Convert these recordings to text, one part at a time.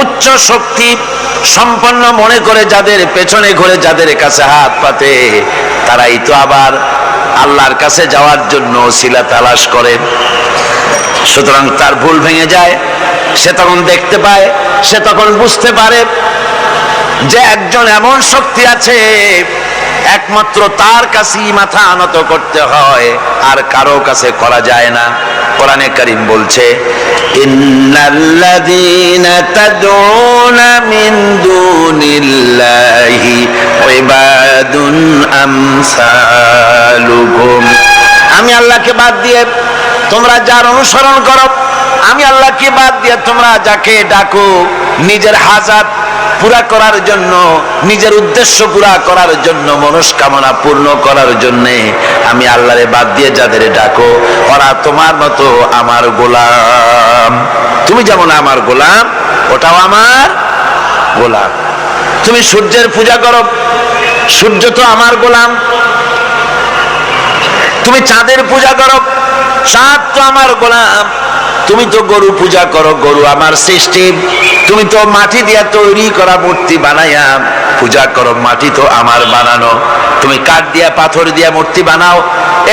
উচ্চ শক্তি সম্পন্ন মনে করে যাদের পেছনে ঘুরে যাদের কাছে হাত পাতে, তারাই তো আবার আল্লাহর কাছে যাওয়ার জন্য ওসিলা তালাশ করে। সুতরাং তার ভুল ভেঙে যায়, সে তখন দেখতে পায়, সে তখন বুঝতে পারে যে একজন এমন শক্তি আছে একমাত্র তার কাছেই মাথা আনত করতে হয়, আর কারো কাছে করা যায় না। কোরআনে কারীম বলছে, ইন্নাল্লাযীনা তাদউনা মিন দুনিল্লাহি ইবাদুন আমসালুকুম। আমি আল্লাহকে বাদ দিয়ে তোমরা যার অনুসরণ করো, আমি আল্লাহকে বাদ দিয়ে তোমরা যাকে ডাকো নিজের হাজাত পুরা করার জন্য, নিজের উদ্দেশ্য পুরা করার জন্য, মনস্কামনা পূর্ণ করার জন্য, আমি আল্লাহরে বাদ দিয়ে যাদের ডাকো ওরা তোমার মতো আমার গোলাম। তুমি যেমন আমার গোলাম, ওটাও আমার গোলাম। তুমি সূর্যের পূজা করো, সূর্য তো আমার গোলাম। তুমি চাঁদের পূজা করো, চাঁদ তো আমার গোলাম। তুমি তো গরু পূজা করো, গরু আমার সৃষ্টি। তুমি তো মাটি দিয়া তৈরি করা মূর্তি বানাইয়া পূজা করো, মাটি তো আমার বানানো। তুমি কাঠ দিয়া পাথর দিয়া মূর্তি বানাও,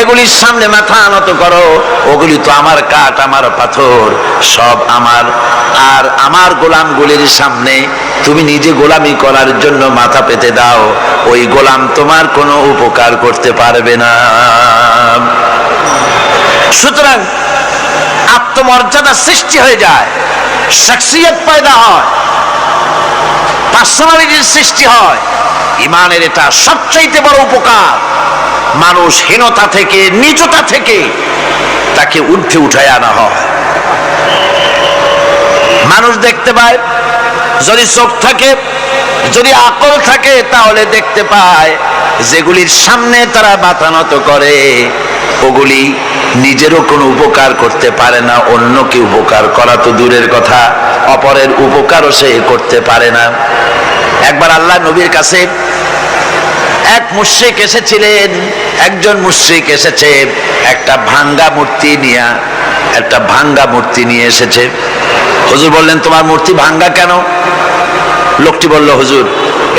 এগুলির সামনে মাথা আনত করো, ওগুলি তো আমার কাঠ আমার পাথর, সব আমার। আর আমার গোলামগুলির সামনে তুমি নিজে গোলামি করার জন্য মাথা পেতে দাও, ওই গোলাম তোমার কোনো উপকার করতে পারবে না। সুতরাং আত্মমর্যাদা সৃষ্টি হয়ে যায়, শখসিয়ত পয়দা হয়, পার্সোনালিটির সৃষ্টি হয়। ইমানের এটা সবচাইতে বড় উপকার। মানুষ হীনতা থেকে, নীচতা থেকে তাকে ঊর্ধ্বে উঠায় আনা হয়। মানুষ দেখতে পায়, যদি চোখ থাকে, যদি আকল থাকে, তাহলে দেখতে পায় যেগুলির সামনে তারা মাথা নত করে ওগুলি নিজেরও কোনো উপকার করতে পারে না, অন্যকে উপকার করা তো দূরের কথা, অপরের উপকারও সে করতে পারে না। একবার আল্লাহ নবীর কাছে এক মুশরিক এসেছিলেন, একজন মুশরিক এসেছে একটা ভাঙ্গা মূর্তি নিয়ে, একটা ভাঙ্গা মূর্তি নিয়ে এসেছে। হুজুর বললেন, তোমার মূর্তি ভাঙ্গা কেন? লোকটি বলল, হুজুর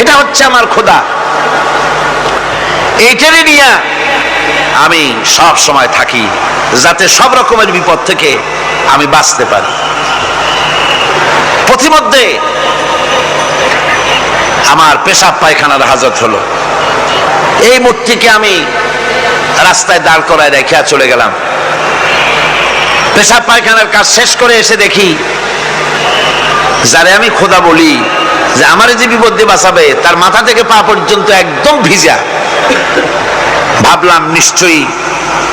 এটা হচ্ছে আমার খোদা, এইটারে নিয়ে আমি সব সময় থাকি, যাতে সব রকমের বিপদ থেকে আমি বাঁচতে পারি। প্রতিমধ্যে আমার পেশাব পায়খানার হাজত হলো, এই মূর্তিকে আমি রাস্তায় দাঁড় করায় রেখে চলে গেলাম। পেশাব পায়খানার কাজ শেষ করে এসে দেখি যারে আমি খোদা বলি, যে আমার যে বিপদ দিয়ে বাঁচাবে, তার মাথা থেকে পা পর্যন্ত একদম ভিজা। ভাবলাম নিশ্চয়ই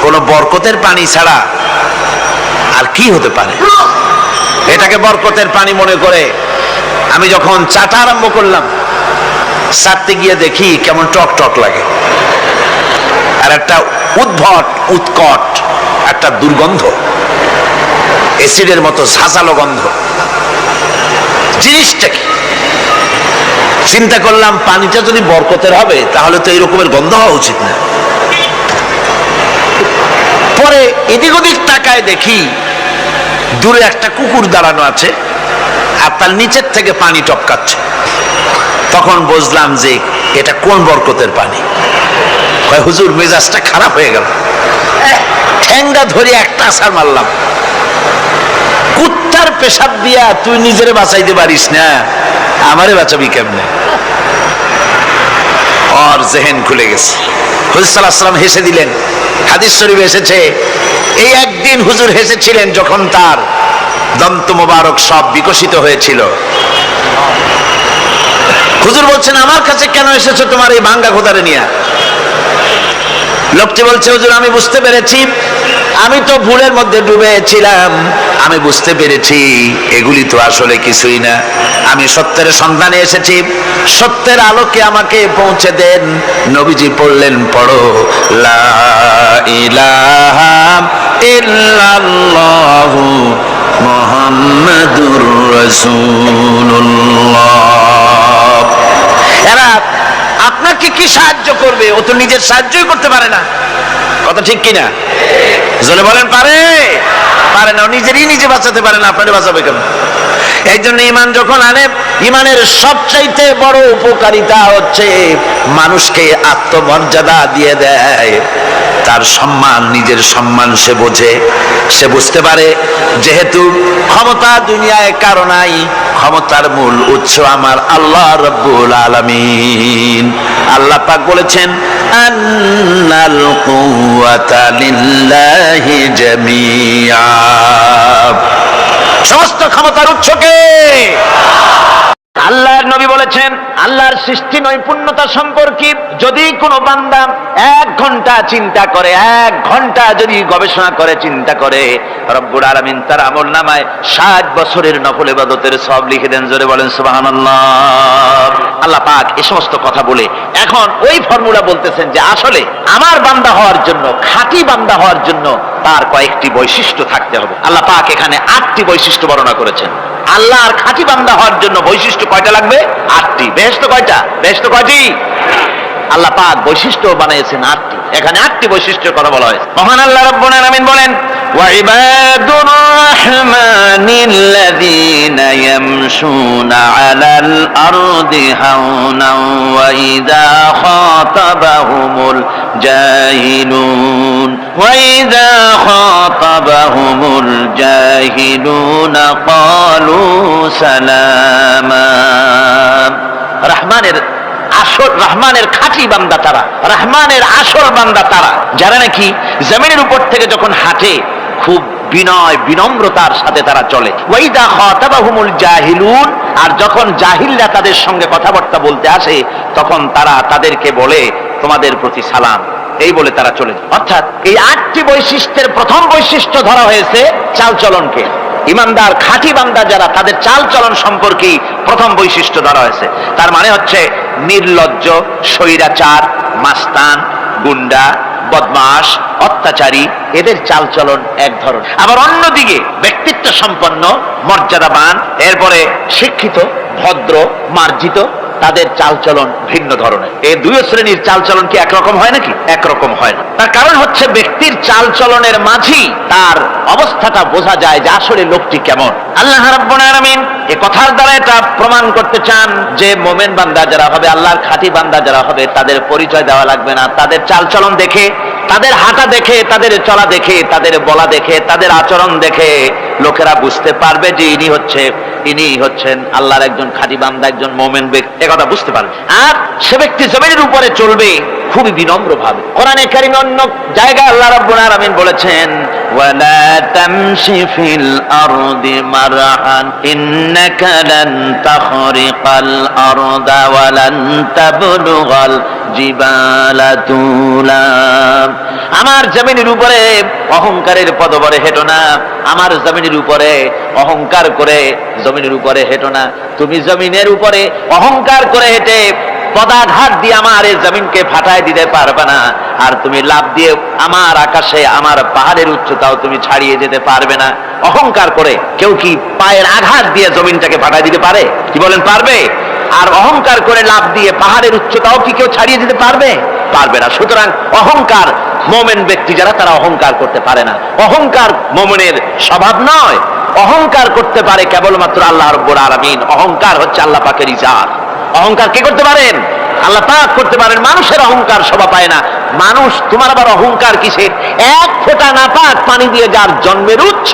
কোন বরকতের পানি ছাড়া আর কি হতে পারে। এটাকে বরকতের পানি মনে করে আমি যখন চাটা আরম্ভ করলাম, চাটতে গিয়ে দেখি কেমন টক টক লাগে, আর একটা উদ্ভট উৎকট একটা দুর্গন্ধ, অ্যাসিডের মতো ঝাঁঝালো গন্ধ। জিনিসটা কি? চিন্তা করলাম, পানিটা যদি বরকতের হবে তাহলে তো এইরকমের গন্ধ হওয়া উচিত না। পরে এদিক ওদিক তাকায় দেখি দূরে একটা কুকুর দাঁড়ানো আছে, আর তার নিচের থেকে পানি টপকাচ্ছে। তখন বুঝলাম যে এটা কোন বরকতের পানি। হুজুর মেজাজটা খারাপ হয়ে গেল, ঠ্যাঙ্গা ধরে একটা আছাড় মারলাম। কুত্তার পেশাব দিয়া তুই নিজেরে বাঁচাইতে পারিস না, আমারে বাঁচাবি কেমনে? ওর জেহেন খুলে গেছে। হুজুর সাল্লাল্লাহু আলাইহি ওয়াসাল্লাম হেসে দিলেন। হাদিস শরীফে এসেছে, এই একদিন হুজুর হেসেছিলেন যখন তার দন্ত মোবারক সব বিকশিত হয়েছিল। হুজুর বলছেন, আমার কাছে কেন এসেছো তোমার এই ভাঙ্গা খোদারে নিয়ে? লোকটি বলছে, হুজুর আমি বুঝতে পেরেছি, আমি তো ভুলের মধ্যে ডুবেছিলাম, আমি বুঝতে পেরেছি এগুলি তো আসলে কিছুই না, আমি সত্যের সন্ধানে এসেছি, সত্যের আলোকে আমাকে পৌঁছে দেন। নবীজি পড়লেন, পড়ো লা ইলাহা ইল্লাল্লাহু মুহাম্মাদুর রাসূলুল্লাহ। এরা আপনাকে কি সাহায্য করবে? ও তো নিজের সাহায্যই করতে পারে না। কথা ঠিক কিনা? জোরে বলেন, পারে? পারে না। নিজেরই নিজে বাঁচাতে পারে না, আপনারে বাঁচাবে কেন? এই জন্য ঈমান যখন আনে, ঈমানের সবচাইতে বড় উপকারিতা হচ্ছে মানুষকে আত্মমর্যাদা দিয়ে দেয়। তার সম্মান, নিজের সম্মান সে বোঝে, সে বুঝতে পারে যেহেতু ক্ষমতা দুনিয়ায় কারো নাই, ক্ষমতার মূল উৎস আমার আল্লাহ রাব্বুল আলামিন। আল্লাহ পাক বলেছেন আন্নাল কুওয়াতা লিল্লাহি জামিআ, সমস্ত ক্ষমতার উৎস কে? আল্লাহর নবী বলেছেন আল্লাহর সৃষ্টি নৈপুণ্যতা সম্পর্কে যদি কোনো বান্দা 1 ঘন্টা চিন্তা করে, 1 ঘন্টা যদি গবেষণা করে, চিন্তা করে, রব্বুল আলামিন তার আমলনামায় 60 বছরের নফল ইবাদতের সওয়াব লিখে দেন। জোরে বলেন সুবহানাল্লাহ। আল্লাহ পাক এই সমস্ত কথা বলে এখন ওই ফর্মুলা বলতেছেন যে আসলে আমার বান্দা হওয়ার জন্য, খাঁটি বান্দা হওয়ার জন্য তার কয়েকটি বৈশিষ্ট্য থাকতে হবে। আল্লাহ পাক এখানে 8টি বৈশিষ্ট্য বর্ণনা করেছেন। আল্লাহর খাঁটি বান্দা হওয়ার জন্য বৈশিষ্ট্য কয়টা লাগবে? 8টি। বেহেশত কয়টা? বেহেশত কয়টি? আল্লাহ পাক বৈশিষ্ট্য বানিয়েছেন 8টি। এখানে 8টি বৈশিষ্ট্যের কথা বলা হয়েছে। মহান আল্লাহ রাব্বুল আলামিন বলেন ওয়া ইবাদুর রাহমানিল্লাযীনা ইয়ামশুনা আলাল আরদি হাওনান ওয়া ইযা খাতাবাহুমুল জাহিলুন ওয়া ইযা খাতাবাহুমুল জাহিলুনা ক্বালু সালামা। রহমানের খাঁটি বান্দা তারা, রহমানের আসল বান্দা তারা যারা নাকি জমিনের উপর থেকে যখন হাঁটে খুব বিনয় বিনম্রতার সাথে তারা চলে। ওয়াইদা খাতাবাহুমুল জাহিলুন, আর যখন জাহিলরা তাদের সঙ্গে কথাবার্তা বলতে আসে তখন তারা তাদেরকে বলে তোমাদের প্রতি সালাম, এই বলে তারা চলে যায়। অর্থাৎ এই 8টি বৈশিষ্ট্যের প্রথম বৈশিষ্ট্য ধরা হয়েছে চালচলনকে। ইমানদার খাঁটি বান্দা যারা, তাদের চাল চলন সম্পর্কে প্রথম বৈশিষ্ট্য ধরা হয়েছে। তার মানে হচ্ছে নির্লজ্জ, স্বৈরাচার, মাস্তান, গুন্ডা, বদমাশ, অত্যাচারী, এদের চাল চলন এক ধরন। আবার অন্যদিকে ব্যক্তিত্ব সম্পন্ন, মর্যাদাবান, এরপরে শিক্ষিত, ভদ্র, মার্জিত, তাদের চালচলন ভিন্ন ধরনের। এই 2 শ্রেণীর চালচলন কি একরকম হয় নাকি? একরকম হয় না। তার কারণ হচ্ছে ব্যক্তির চালচলনের মাঝেই তার অবস্থাটা বোঝা যায় যে আসলে লোকটি কেমন। আল্লাহ রাব্বুল আলামিন এই কথার দ্বারা এটা প্রমাণ করতে চান যে মুমিন বান্দা যারা হবে, আল্লাহর খাঁটি বান্দা যারা হবে, তাদের পরিচয় দেওয়া লাগবে না। তাদের চালচলন দেখে, তাদের হাঁটা দেখে, তাদের চলা দেখে, তাদের বলা দেখে, তাদের আচরণ দেখে লোকেরা বুঝতে পারবে যে ইনি হচ্ছেন আল্লাহর একজন খাঁটি বান্দা, একজন মুমিন ব্যক্তি, একথা বুঝতে পারবে। আর সে ব্যক্তি জমিনের উপরে চলবে খুবই বিনম্র ভাবে। কোরআনে কারীমে অন্য জায়গায় আল্লাহ রাব্বুল আলামিন বলেছেন ওয়ালা তামশি ফিল আরদি মারহান ইন্নাকা লান তাখরিকাল আরদা ওয়া লান তাবলুগাল জিবালা তুলা। আমার জমিনের উপরে অহংকারের পদবরে হেঁটো না, আমার জমিনের উপরে অহংকার করে জমিনের উপরে হেঁটো না। তুমি জমিনের উপরে অহংকার করে হেঁটে পদাঘাত দিয়ে আমার এই জমিনকে ফাটায় দিতে পারবে না, আর তুমি লাফ দিয়ে আমার আকাশে, আমার পাহাড়ের উচ্চতাও তুমি ছাড়িয়ে যেতে পারবে না। অহংকার করে কেউ কি পায়ের আঘাত দিয়ে জমিনটাকে ফাটায় দিতে পারে? কি বলেন, পারবে? আর অহংকার করে লাফ দিয়ে পাহাড়ের উচ্চতাও কি কেউ ছাড়িয়ে দিতে পারবে? পারবে না। সুতরাং অহংকার, মুমিন ব্যক্তি যারা, তারা অহংকার করতে পারে না। অহংকার মুমিনের স্বভাব নয়। অহংকার করতে পারে কেবলমাত্র আল্লাহ রাব্বুল আলামিন। অহংকার হচ্ছে আল্লাহ পাকের ইজাত। অহংকার কে করতে পারেন? আল্লাহ পাক করতে পারেন। মানুষের অহংকার শোভা পায় না। মানুষ, তোমার আবার অহংকার কিসের? 1 ফোঁটা নাপাক পানি দিয়ে যার জন্মের উৎস,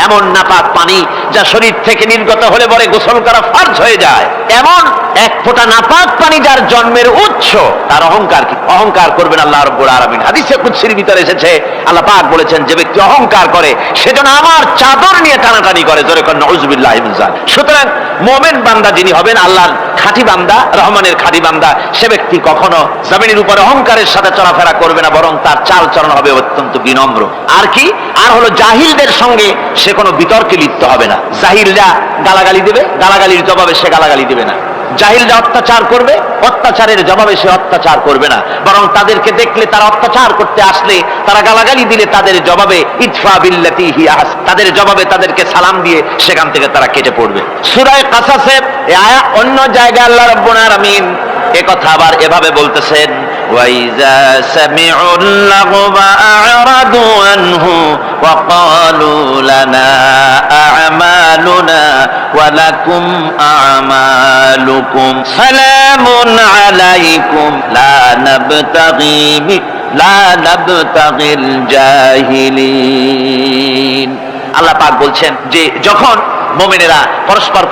এমন নাপাক পানি যা শরীর থেকে নির্গত হলে পরে গোসল করা ফরজ হয়ে যায়, এমন 1 ফোঁটা নাপাক পানি যার জন্মের উৎস, তার অহংকার কি? অহংকার করবেন আল্লাহ রাব্বুল আলামিন। হাদিসে কুদসির ভিতরে এসেছে, আল্লাহ পাক বলেছেন যে ব্যক্তি অহংকার করে সেজন্য আমার চাদর নিয়ে টানাটানি করে। জোরে কোন নাউযুবিল্লাহি মিন যালিক। সুতরাং মুমিন বান্দা যিনি হবেন, আল্লাহর খাঁটি বান্দা, রহমানের খাঁটি বান্দা, সে ব্যক্তি কখনো জমিনের উপরে অহংকারের সাথে চলাফেরা করবে না, বরং তার চাল চলন হবে অত্যন্ত বিনম্র। আর কি? আর হলো জাহিলদের সঙ্গে সে কোনো বিতর্কে লিপ্ত হবে না। জাহিলরা গালাগালি দেবে, গালাগালির জবাবে সে গালাগালি দেবে না। জাহিলরা অত্যাচার করবে, অত্যাচারের জবাবে সে অত্যাচার করবে না, বরং তাদেরকে দেখলে, তারা অত্যাচার করতে আসলে, তারা গালাগালি দিলে তাদের জবাবে ইদফা বিল্লাতি হিয়া আহসান, তাদের জবাবে তাদেরকে সালাম দিয়ে সেখান থেকে তারা কেটে পড়বে। সূরা কাসাসের এই আয়াত অন্য জায়গায় আল্লাহ রাব্বুল আলামিন একথা আবার এভাবে বলতেছেন وإذا سمعوا اللغو أعرضوا عنه وقالوا لنا أعمالنا ولكم أعمالكم سلام عليكم لا نبتغي الجاهلين। আল্লাহ পাক বলছেন যে যখন মুমিনেরা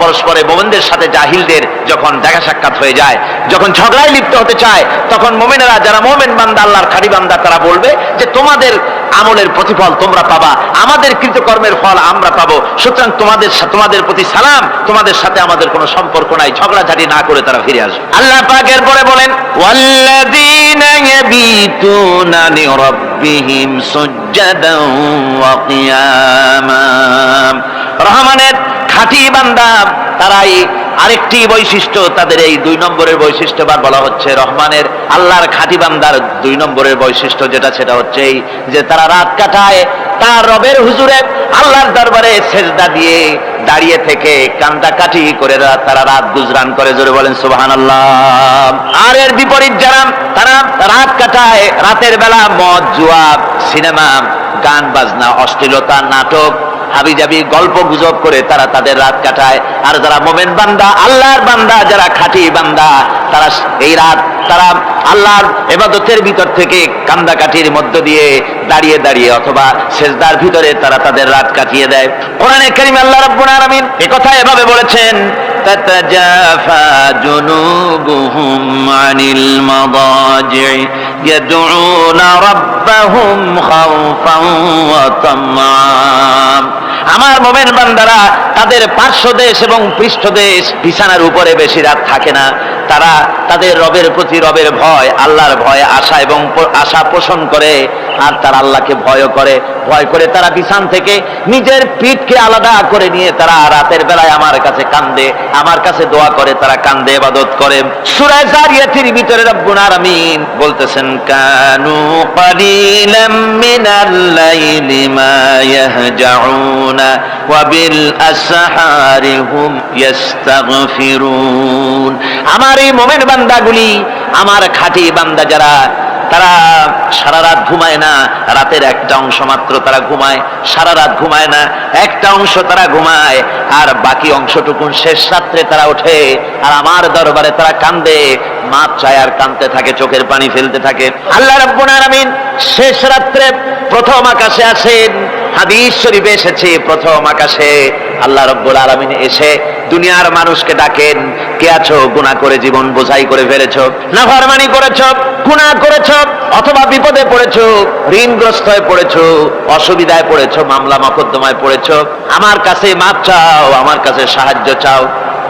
পরস্পরে মুমিনদের সাথে জাহিলদের যখন দেখা সাক্ষাৎ হয়ে যায়, যখন ঝগড়ায় লিপ্ত হতে চায়, তখন মুমিনেরা যারা মুমিন বান্দা, আল্লাহর খাঁটি বান্দা, তারা বলবে যে তোমাদের আমলের প্রতিফল তোমরা পাবা, আমাদের কৃতকর্মের ফল আমরা পাবো, সুতরাং তোমাদের প্রতি সালাম, তোমাদের সাথে আমাদের কোনো সম্পর্ক নাই, ঝগড়াঝাটি না করে তারা ফিরে আসবে। আল্লাহ পাক এরপরে বলেন ওয়াল্লাযীনা ইয়াবীতুনা লিরাব্বিহিম সুজদান ওয়া কিয়ামা। রহমানের খাঁটি বান্দা তারাই আরেকটি বৈশিষ্ট্য, তাদের এই 2 নম্বরের বৈশিষ্ট্য বলা হচ্ছে রহমানের আল্লাহর খাঁটি বান্দার 2 নম্বরের বৈশিষ্ট্য সেটা হচ্ছে এই যে তারা রাত কাটায় তার রবের হুজুরে আল্লাহর দরবারে সেজদা দিয়ে দাঁড়িয়ে থেকে কান্দাকাটি করে তারা রাত গুজরান করে। জোরে বলেন সুবহানাল্লাহ। আর এর বিপরীত যারা তারা রাত কাটায়, রাতের বেলা মদ, জুয়া, সিনেমা, গান বাজনা, অশ্লীলতা, নাটক, হাবিজাবি, গল্প গুজব করে তারা তাদের রাত কাটায়। আর যারা মুমিন বান্দা, আল্লাহর বান্দা, যারা খাঁটি বান্দা, তারা এই রাত তারা আল্লাহর ইবাদতের ভিতর থেকে কান্দাকাটির মধ্য দিয়ে দাঁড়িয়ে দাঁড়িয়ে অথবা সেজদার ভিতরে তারা তাদের রাত কাটিয়ে দেয়। কোরআনে কারীমে আল্লাহ রাব্বুল আলামিন এই কথা এভাবে বলেছেন তাতাজাফা জুনুবুহুম আনিল মাদাজি ইয়াদউনা রাব্বাহুম খাওফান ওয়া তামআন। আমার মুমিন বান্দারা তাদের পার্শ্বদেশ এবং পৃষ্ঠদেশ বিছানার উপরে বেশি রাত থাকে না, তারা তাদের রবের প্রতি রবের ভয়, আল্লাহর ভয়, আশা এবং আশা পোষণ করে, আর তারা আল্লাহকে ভয় করে তারা বিছান থেকে নিজের পিঠকে আলাদা করে নিয়ে তারা রাতের বেলায় আমার কাছে কান্দে, আমার কাছে দোয়া করে, তারা কান্দে, ইবাদত করে। সূরা যারিয়াতের ভিতরে রব্বুল আলামিন বলতেছেন কানু ক্বালিলাম মিনাল লাইলি মা ইয়াহজাউনা ওয়া বিল আসহারি হুম ইস্তাগফিরুন। আমার এই মুমিন বান্দাগুলি, আমার খাঁটি বান্দা যারা, তারা সারা রাত ঘুমায় না, রাতের একটা অংশ মাত্র তারা ঘুমায়, সারা রাত ঘুমায় না, একটা অংশ তারা ঘুমায়, আর বাকি অংশটুকু শেষ রাত্রে তারা ওঠে আর আমার দরবারে তারা কান্দে, মাপ চায় আর কাঁদতে থাকে, চোখের পানি ফেলতে থাকে। আল্লাহ রাব্বুল আলামিন শেষ রাত্রে প্রথম আকাশে আসেন। হাদিস শরীফে এসেছে প্রথম আকাশে আল্লাহ রাব্বুল আলামিন এসে দুনিয়ার মানুষকে ডাকেন, কে আছো? গুনাহ করে জীবন বোঝাই করে ফেলেছো, নাফরমানি করেছো, গুনাহ করেছো, অথবা বিপদে পড়েছো, ঋণগ্রস্ত হয়ে পড়েছো, অসুবিধায় পড়েছো, মামলা মকদ্দমায় পড়েছো, আমার কাছে মাপ চাও, আমার কাছে সাহায্য চাও।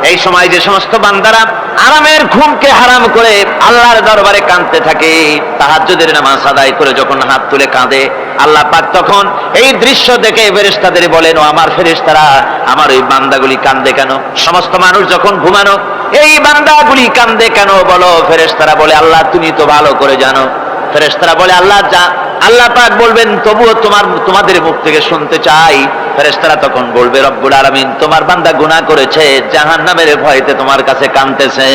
এই সময় যে সমস্ত বান্দারা আরামের ঘুমকে হারাম করে আল্লাহর দরবারে কাঁদতে থাকে, তাহাজ্জুদের নামাজ আদায় করে যখন হাত তুলে কাঁদে, আল্লাহ পাক তখন এই দৃশ্য দেখে ফেরেশতাদের বলেন, ও আমার ফেরেশতারা, আমার ওই বান্দাগুলি কাঁদে কেন? সমস্ত মানুষ যখন ঘুমানো, এই বান্দাগুলি কাঁদে কেন বলো? ফেরেশতারা বলে, আল্লাহ তুমি তো ভালো করে জানো। ফেরেশতারা বলে, আল্লাহ পাক বলবেন, তবুও তোমাদের মুখ থেকে শুনতে চাই। ফেরেশতারা তখন বলবে, রব্বুল আলামিন তোমার বান্দা গুনাহ করেছে, জাহান্নামের ভয়তে তোমার কাছে কাঁদতেছে,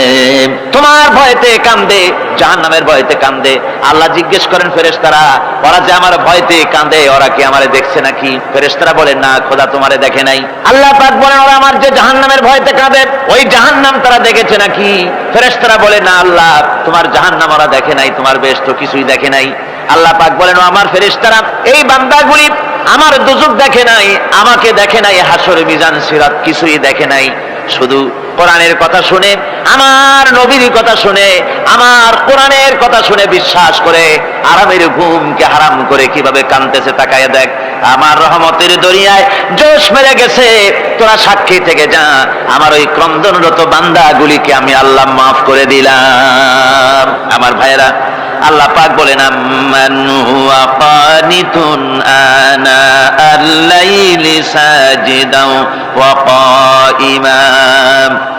তোমার ভয়তে কাঁদে, জাহান্নামের ভয়তে কাঁদে। আল্লাহ জিজ্ঞেস করেন ফেরেশতারা, ওরা যে আমার ভয়তে কাঁদে, ওরা কি আমারে দেখছে নাকি? ফেরেশতারা বলেন, না খোদা তোমারে দেখে নাই। আল্লাহ পাক বলেন, ওরা আমার যে জাহান্নামের ভয়তে কাঁদে, ওই জাহান্নাম তারা দেখেছে নাকি? ফেরেশতারা বলে, না আল্লাহ, তোমার জাহান্নাম ওরা দেখে নাই, তোমার বেহেশত কিছুই দেখে নাই। আল্লাহ পাক বলেন, ও আমার ফেরেশতারা, এই বান্দাগুলি আমার দুজক দেখে নাই, আমাকে দেখে নাই, হাসর মিজান সিরাত কিছুই দেখে নাই, শুধু কোরআনের কথা শুনে, আমার নবীর কথা শুনে, আমার কোরআনের কথা শুনে বিশ্বাস করে আরামের ঘুমকে হারাম করে কিভাবে কাঁদতেছে তাকায় দেখ। আমার রহমতের দরিয়ায় জোশ মেরে গেছে, তোরা সাক্ষী থেকে যা, আমার ওই ক্রন্দনরত বান্দাগুলিকে আমি আল্লাহ মাফ করে দিলাম। আমার ভাইয়েরা, আল্লাহ পাক বলেন, আম্মান হুয়া কানিতুন আনা আল-লাইলি সাজিদাও ওয়া কাইমা।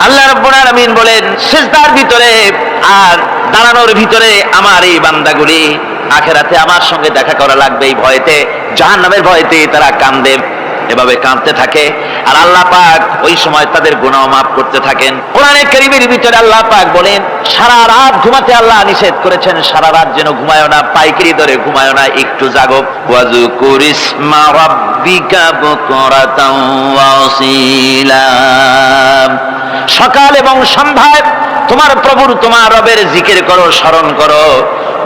আল্লাহ রাব্বুল আলামিন বলেন, সিজদার ভিতরে আর দাঁড়ানোর ভিতরে আমার এই বান্দাগুলি আখিরাতে আমার সঙ্গে দেখা করা লাগবে, এই ভয়তে, জাহান্নামের ভয়তে তারা কান্দে। এভাবে কাঁদতে থাকে, আর আল্লাহ পাক ওই সময় তাদের গুনাহ মাফ করতে থাকেন। কোরআনে কারীমের ভিতরে আল্লাহ পাক বলেন, সারা রাত ঘুমাতে আল্লাহ নিষেধ করেছেন, সারা রাত যেন ঘুমায় না, পাইকারি দরে ঘুমায় না, একটু জাগো। ওয়াজকুর ইসমা রাব্বিকা বুকরাতাও ওয়া আসীলা, সকাল এবং সন্ধ্যায় তোমার প্রভুর, তোমার রবের জিকির করো, স্মরণ করো।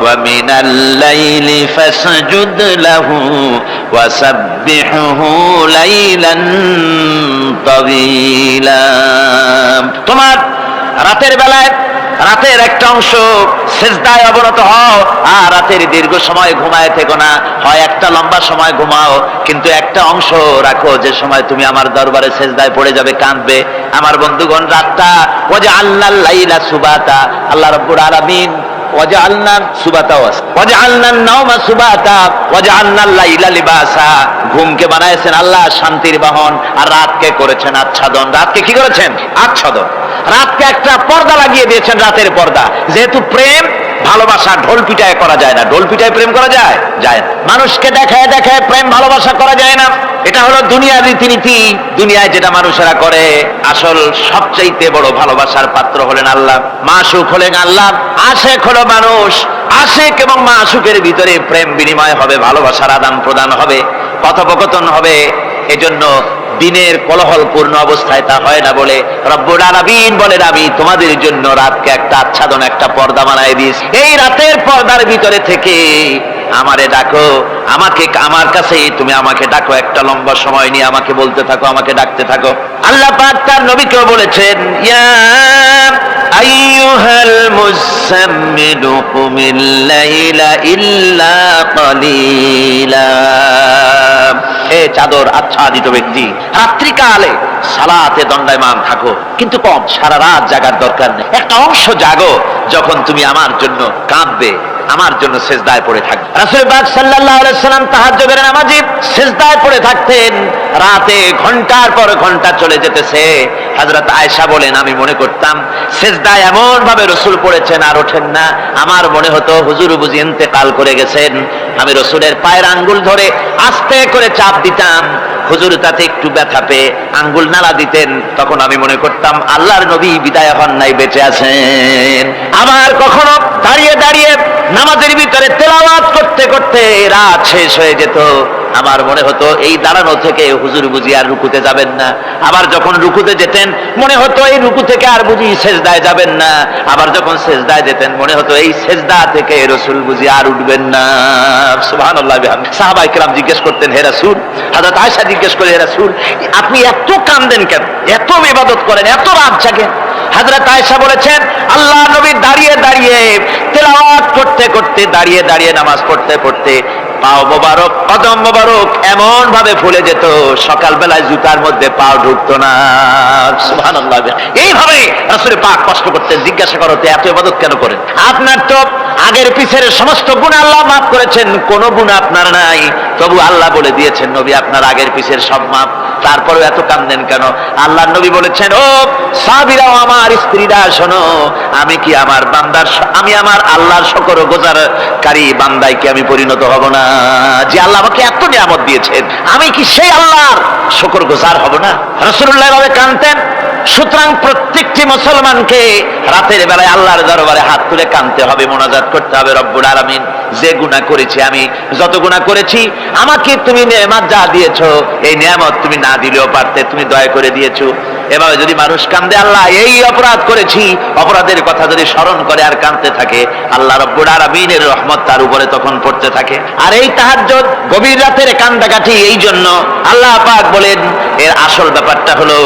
ওয়া মিনাল লাইলি ফাসজুদ লাহু ওয়া সাব্বিহহু লাইলান তাওয়িলা, তোমার রাতের বেলায় রাতের একটা অংশ সিজদায় অবনত হও, আর রাতের দীর্ঘ সময় ঘুমায় থেকো না, হয় একটা লম্বা সময় ঘুমাও, কিন্তু একটা অংশ রাখো যে সময় তুমি আমার দরবারে সিজদায় পড়ে যাবে, কাঁদবে। আমার বন্ধুগণ, রাতটা ওয়াজআলনাল লাইলা সুবাতা, আল্লাহ রাব্বুল আলামিন ওয়াজআলনা সুবাতা ওয়াজআলনান নাওমা সুবাতা ওয়াজআলনাল লাইলা লিবাসা, ঘুমকে বানাইছেন আল্লাহ শান্তির বাহন, আর রাতকে করেছেন আচ্ছাদন। রাতকে কি করেছেন? আচ্ছাদন। রাতকে একটা পর্দা লাগিয়ে দিয়েছেন, রাতের পর্দা। যেহেতু প্রেম ভালোবাসা ঢোল পিটায় করা যায় না, ঢোল পিটায় প্রেম করা যায় যায় না, মানুষকে দেখায় দেখায় প্রেম ভালোবাসা করা যায় না, এটা হলো দুনিয়ার রীতিনীতি। দুনিয়ায় যেটা মানুষেরা করে, আসল সবচাইতে বড় ভালোবাসার পাত্র হলেন আল্লাহ, মাসুক হলেন আল্লাহ, আশেক হলো মানুষ। আশেক এবং মাসুকের ভিতরে প্রেম বিনিময় হবে, ভালোবাসার আদান প্রদান হবে, কথোপকথন হবে। এজন্য দিনের কোলাহলপূর্ণ অবস্থায় তা হয় না বলে রব্বুল আলামিন বলেন, আমি তোমাদের জন্য রাতকে একটা আচ্ছাদন, একটা পর্দা বানায় দিয়েছি। এই রাতের পর্দার ভিতরে থেকে আমারে ডাকো, আমাকে আমার কাছে তুমি আমাকে ডাকো, একটা লম্বা সময় নিয়ে আমাকে বলতে থাকো, আমাকে ডাকতে থাকো। আল্লাহ পাক তার নবীকেও বলেছেন, ইয়া আইয়ুহাল মুযাম্মিলু কুমিল লাইলা ইল্লা কালিলা, হে চাদর আচ্ছাদিত ব্যক্তি, রাত্রিকালে সালাতে দণ্ডায়মান থাকো, কিন্তু কম, সারা রাত জাগার দরকার নেই, একটা অংশ জাগো যখন তুমি আমার জন্য কাঁদবে, আমার জন্য সিজদায় পড়ে থাকবে। রাসূল পাক সাল্লাল্লাহু আলাইহি সাল্লাম তাহাজ্জুদের নামাজে সিজদায় পড়ে থাকতেন, রাতে ঘন্টার পর ঘন্টা চলে যেতেছে। হযরত আয়েশা বলেন, আমি মনে করতাম সিজদায় এমন ভাবে রাসূল পড়েছেন আর ওঠেন না, আমার মনে হতো হুজুর বুঝি ইন্তেকাল করে গেছেন। আমি রাসূলের পায়ের আঙ্গুল ধরে আস্তে করে চাপ দিতাম, হুজুর তাতে একটু ব্যথা পেয়ে আঙ্গুল নাড়া দিতেন, তখন আমি মনে করতাম আল্লাহর নবী বিদায় হন নাই, বেঁচে আছেন। আবার কখনো দাঁড়িয়ে দাঁড়িয়ে নামাজের ভিতরে তেলাওয়াত করতে করতে রাত শেষ হয়ে যেত, আমার মনে হতো এই দাঁড়ানো থেকে হুজুর বুঝি আর রুকুতে যাবেন না। আবার যখন রুকুতে যেতেন মনে হতো এই রুকু থেকে আর বুঝি সেজদায় যাবেন না। আবার যখন সেজদায় যেতেন মনে হতো এই সেজদা থেকে রাসূল বুঝি আর উঠবেন না। সুবহানাল্লাহ। সাহাবায়ে কেরাম জিজ্ঞেস করতেন, হে রাসূল, হযরত আয়েশা জিজ্ঞেস করে, হে রাসূল, আপনি এত কাঁদেন কেন, এত ইবাদত করেন, এত রাত জাগেন? হযরত আয়েশা বলেছেন, আল্লাহ নবী দাঁড়িয়ে দাঁড়িয়ে তেলাওয়াত করতে করতে, দাঁড়িয়ে দাঁড়িয়ে নামাজ পড়তে পড়তে পাও মোবারক, কদম মোবারক এমন ভাবে ফুলে যেত, সকালবেলায় জুতার মধ্যে পাও ঢুকতো না। সুবহানাল্লাহ। এইভাবে রাসূল পাক কষ্ট করতেন। জিজ্ঞাসা করো, এত ইবাদত কেন করেন? আপনার তো আগের পিছের সমস্ত গুনাহ আল্লাহ মাফ করেছেন, কোনো গুনাহ আপনার নাই, তবু আল্লাহ বলে দিয়েছেন, নবী আপনার আগের পিছের সব মাফ, তারপরেও এত কাঁদেন কেন? আল্লাহর নবী বলেছেন, ও সাহাবীরাও, আমার স্ত্রীরা শোনো, আমি কি আমার বান্দার, আমি আমার আল্লাহর শুকরগুজারকারী বান্দায় কি আমি পরিণত হব না? যে আল্লাহ আমাকে এত নিয়ামত দিয়েছেন, আমি কি সেই আল্লাহর শুকরগুজার হব না? রাসূলুল্লাহ এভাবে কাঁদতেন। সুতরাং প্রত্যেকটি মুসলমানকে রাতের বেলায় আল্লাহর দরবারে হাত তুলে কাঁদতে হবে, মোনাজাত করতে হবে, রব্বুল আলামিন যে গুনাহ করেছি, আমি যত গুনাহ করেছি, আমাকে তুমি নেয়ামত যা দিয়েছো, এই নেয়ামত তুমি না দিলেও পারতে, তুমি দয়া করে দিয়েছো। এভাবে যদি মানুষ কাঁদে, আল্লাহ এই অপরাধ করেছি, অপরাধের কথা যদি স্মরণ করে আর কাঁদতে থাকে, আল্লাহ রব্বুল আলামিনের রহমত তার উপরে তখন পড়তে থাকে। আর এই তাহাজ্জুদ, গভীর রাতের কান্দাকাটি, এই জন্য আল্লাহ পাক বলেন, এর আসল ব্যাপারটা হলো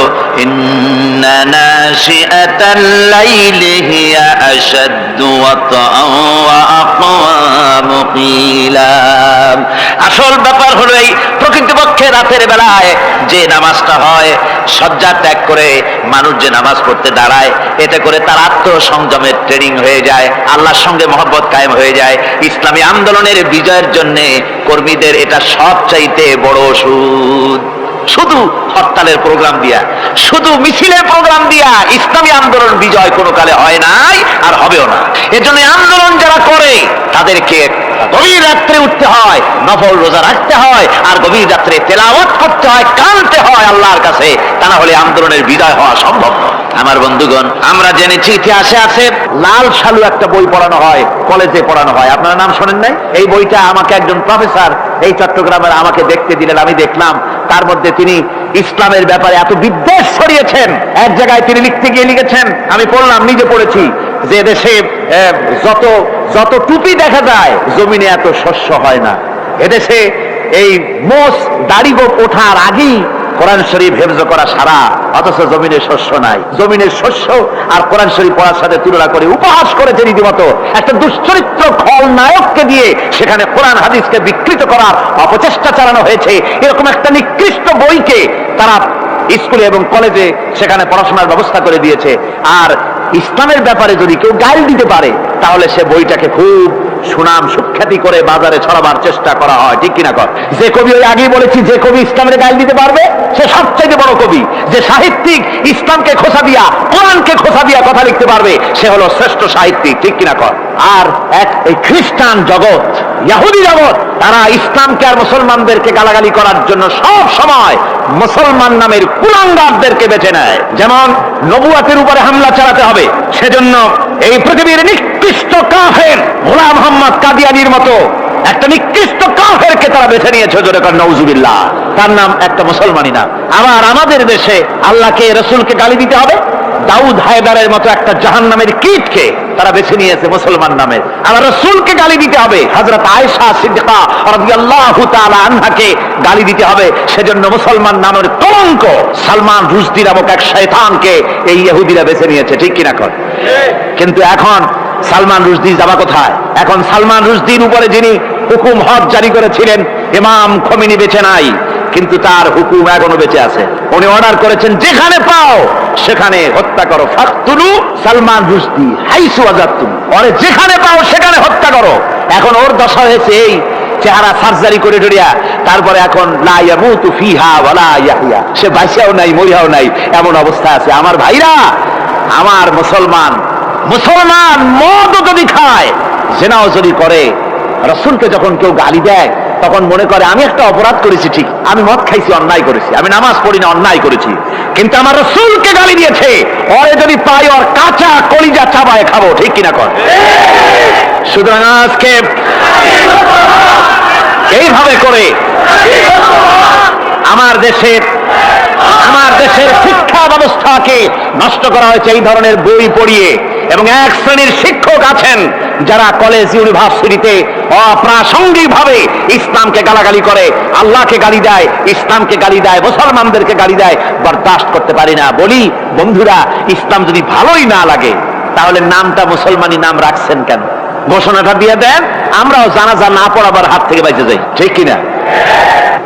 ইন্না নাশিআতাল লাইলি হিয়া আশাদ্দু ওয়াতআন ওয়া আকওয়ামু কিলা। আসল ব্যাপার হলো এই প্রকৃতপক্ষে রাতের বেলায় যে নামাজটা হয়, শয্যা ত্যাগ করে মানুষ যে নামাজ পড়তে দাঁড়ায়, এতে করে তার আত্মসংযমের ট্রেনিং হয়ে যায়, আল্লাহর সঙ্গে মহব্বত কায়েম হয়ে যায়। ইসলামী আন্দোলনের বিজয়ের জন্য কর্মীদের এটা সবচাইতে বড় ওষুধ। শুধু হরতালের প্রোগ্রাম দিয়া, শুধু মিছিলের প্রোগ্রাম দিয়া ইসলামী আন্দোলন বিজয় কোনো কালে হয় নাই আর হবেও না। এজন্য আন্দোলন যারা করে তাদেরকে গভীর রাত্রে উঠতে হয়, নফল রোজা রাখতে হয়, আর গভীর রাত্রে তেলাওয়াত করতে হয়, কাঁদতে হয় আল্লাহর কাছে, তা না হলে আন্দোলনের বিজয় হওয়া সম্ভব নয়। আমার বন্ধুগণ, আমরা জেনেছি ইতিহাসে আছে লাল সালু একটা বই পড়ানো হয়, কলেজে পড়ানো হয়, আপনারা নাম শোনেন নাই? এই বইটা আমাকে একজন প্রফেসর এই চট্টগ্রামের আমাকে দেখতে দিলেন, আমি দেখলাম। তার মধ্যে তিনি ইসলামের ব্যাপারে এত বিদ্বেষ ছড়িয়েছেন, এক জায়গায় তিনি লিখতে গিয়ে লিখেছেন, আমি পড়লাম, নিজে পড়েছি, যে দেশে যত যত টুপি দেখা যায় জমিনে এত শস্য হয় না। এদেশে এই মোষ দাড়ি গোপ ওঠার আগেই কোরআন শরীফ হেফজ করা সারা, অথচ জমিনে শস্য নাই। জমিনের শস্য আর কোরআন শরীফ পড়ার সাথে তুলনা করে উপহাস করেছে রীতিমতো। একটা দুশ্চরিত্র খলনায়ককে দিয়ে সেখানে কোরআন হাদিসকে বিকৃত করার অপচেষ্টা চালানো হয়েছে। এরকম একটা নিকৃষ্ট বইকে তারা স্কুলে এবং কলেজে সেখানে পড়াশোনার ব্যবস্থা করে দিয়েছে। আর ইসলামের ব্যাপারে যদি কেউ গাইল দিতে পারে তাহলে সে বইটাকে খুব সুনাম সুখ্যাতি করে বাজারে ছড়াবার চেষ্টা করা হয়, ঠিক কিনা কর? যে কবি, ওই আগেই বলেছি, যে কবি ইসলামের গাইল দিতে পারবে সে সবচাইতে বড় কবি। যে সাহিত্যিক ইসলামকে খোঁচা দিয়া, কোরআনকে খোঁচা দিয়া কথা লিখতে পারবে সে হলো শ্রেষ্ঠ সাহিত্যিক, ঠিক কিনা কর? আর এই খ্রিস্টান জগৎ, ইহুদি জগৎ, তারা ইসলামকে আর মুসলমানদেরকে গালাগালি করার জন্য সব সময় মুসলমান নামের কুলাঙ্গারদেরকে বেছে নেয়। যেমন নবুয়াতের উপরে হামলা চালাতে হবে, সেজন্য এই পৃথিবীর নিকৃষ্ট কাফের গোলাম মোহাম্মদ কাদিয়ানির মতো একটা নিকৃষ্ট কাফেরকে তারা বেছে নিয়েছে, জোরে কর নাউজুবিল্লাহ। তার নাম একটা মুসলমানই না। আবার আমাদের দেশে আল্লাহকে, রাসূলকে গালি দিতে হবে, দাউদ হায়দারের মতো একটা জাহান্নামের কীটকে তারা বেছে নিয়েছে মুসলমান নামের। আবার রাসূলকে গালি দিতে হবে, হযরত আয়েশা সিদ্দিকা রাদিয়াল্লাহু তাআলা আনহাকে গালি দিতে হবে, সেজন্য মুসলমান নামের কলঙ্ক সালমান রুশদি নামক এক শয়তানকে এই ইহুদিরা বেছে নিয়েছে, ঠিক কিনা কর? কিন্তু এখন সালমান রুশদি যাবা কোথায়? এখন সালমান রুশদির উপরে যিনি হুকুম হজ জারি করেছিলেন ইমাম খোমেনি বেঁচে নাই, কিন্তু তার হুকুম এখনো বেঁচে আছে। উনি অর্ডার করেছেন যেখানে পাও সেখানে হত্যা করো, ফাকতুলু সালমান রুশদি হাইসু ওয়াজাদতুম, ওরে যেখানে পাও সেখানে হত্যা করো। এখন ওর দশা হয়েছে এই, চেহারা সার্জারি করে ডরিয়া, তারপরে এখন লা ইয়ামুতু ফিহা ওয়ালা ইয়াহইয়া, সে বাঁচিয়াও নাই মরিয়াও নাই, এমন অবস্থা আছে। আমার ভাইরা, আমার মুসলমান মদও যদি খায়, জিনাও যদি করে, রাসূলকে যখন কেউ গালি দেয় তখন মনে করে আমি একটা অপরাধ করেছি, ঠিক, আমি মদ খাইছি, অন্যায় করেছি, আমি নামাজ পড়ি না, অন্যায় করেছি, কিন্তু আমার রাসূলকে গালি দিয়েছে, ওরে যদি পাই ওর কাঁচা কলিজা চাবায় খাবো, ঠিক কিনা কর? সুতরাং আজকে এইভাবে করে আমার দেশের শিক্ষা ব্যবস্থাকে নষ্ট করা হয়েছে এই ধরনের বই পড়িয়ে। এবং এক শ্রেণীর শিক্ষক আছেন যারা কলেজ ইউনিভার্সিটিতে অপ্রাসঙ্গিকভাবে ইসলামকে গালাগালি করে, আল্লাহকে গালি দেয়, ইসলামকে গালি দেয়, মুসলমানদেরকে গালি দেয়। বরদাস্ত করতে পারি না। বলি বন্ধুরা, ইসলাম যদি ভালোই না লাগে তাহলে নামটা মুসলমানি নাম রাখছেন কেন? ঘোষণাটা দিয়ে দেন, আমরাও জানাজা না পড়াবার হাত থেকে বেঁচে যাই, ঠিক কিনা?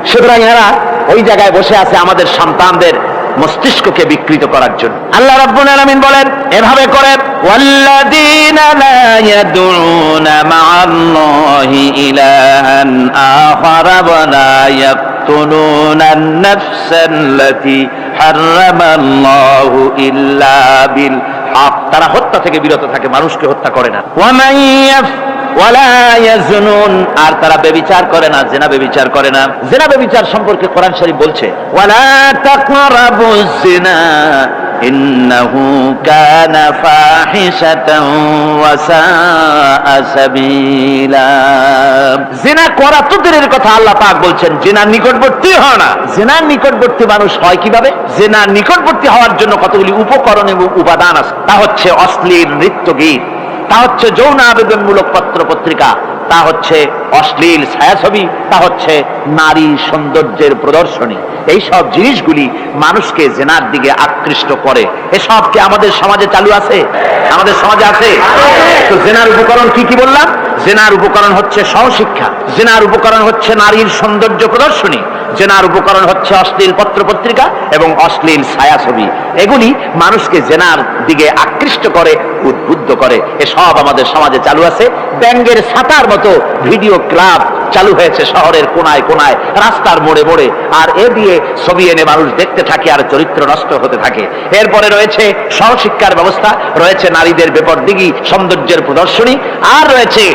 সুতরাং এরা ওই জায়গায় বসে আছে আমাদের সন্তানদের মস্তিষ্ককে বিকৃত করার জন্য। আল্লাহ রাব্বুল আলামিন বলেন এভাবে করে, ওয়াল্লাযীনা লা ইয়াদউনা মা'আল্লাহি ইলাহান আখারা ওয়া লা ইয়াকতুলুনা আন-নাফসাল্লাতী হারামাল্লাহু ইল্লা বিল হক, তারা হত্যা থেকে বিরত থাকে, মানুষকে হত্যা করে না। ওয়া মান ওয়ালা ইয়াজনুন, আর তারা ব্যভিচার করে না, জিনা ব্যভিচার করে না। জিনা ব্যভিচার সম্পর্কে কোরআন শরীফ বলছে, ওয়ালা তাকরাবুজ জিনা ইন্নাহু কানা ফাহিশাতান ওয়া সাআ সাবিলা। জিনা করা তো দূরের কথা, আল্লাহ পাক বলছেন জিনার নিকটবর্তী হয় না। জিনার নিকটবর্তী মানুষ হয় কিভাবে? জিনার নিকটবর্তী হওয়ার জন্য কতগুলি উপকরণ এবং উপাদান আছে। তা হচ্ছে অশ্লীল নৃত্য গীত, তা হচ্ছে যৌন আবেদনমূলক পত্র পত্রিকা, তা হচ্ছে অশ্লীল ছায়াছবি, তা হচ্ছে নারী সৌন্দর্যের প্রদর্শনী। এই সব জিনিসগুলি মানুষকে জেনার দিকে আকৃষ্ট করে। এসব কি আমাদের সমাজে চালু আছে? আমাদের সমাজে আছে। তো জেনার উপকরণ কি কি বললাম? জেনার উপকরণ হচ্ছে সহশিক্ষা, জেনার উপকরণ হচ্ছে নারীর সৌন্দর্য প্রদর্শনী, জেনার উপকরণ হচ্ছে অশ্লীল পত্র পত্রিকা এবং অশ্লীল ছায়াছবি। এগুলি মানুষকে জেনার দিকে আকৃষ্ট করে, উদ্বুদ্ধ করে। এসব আমাদের সমাজে চালু আছে। ব্যাঙ্গের ছাতার মতো ভিডিও ক্লাব চালু হয়েছে শহরের কোনায় কোনায়, রাস্তার মোড়ে মোড়ে, আর এ দিয়ে ছবি এনে মানুষ দেখতে থাকে আর চরিত্র নষ্ট হতে থাকে। এরপরে রয়েছে সহশিক্ষার ব্যবস্থা, রয়েছে নারীদের বেপরদিগি সৌন্দর্যের প্রদর্শনী, আর রয়েছে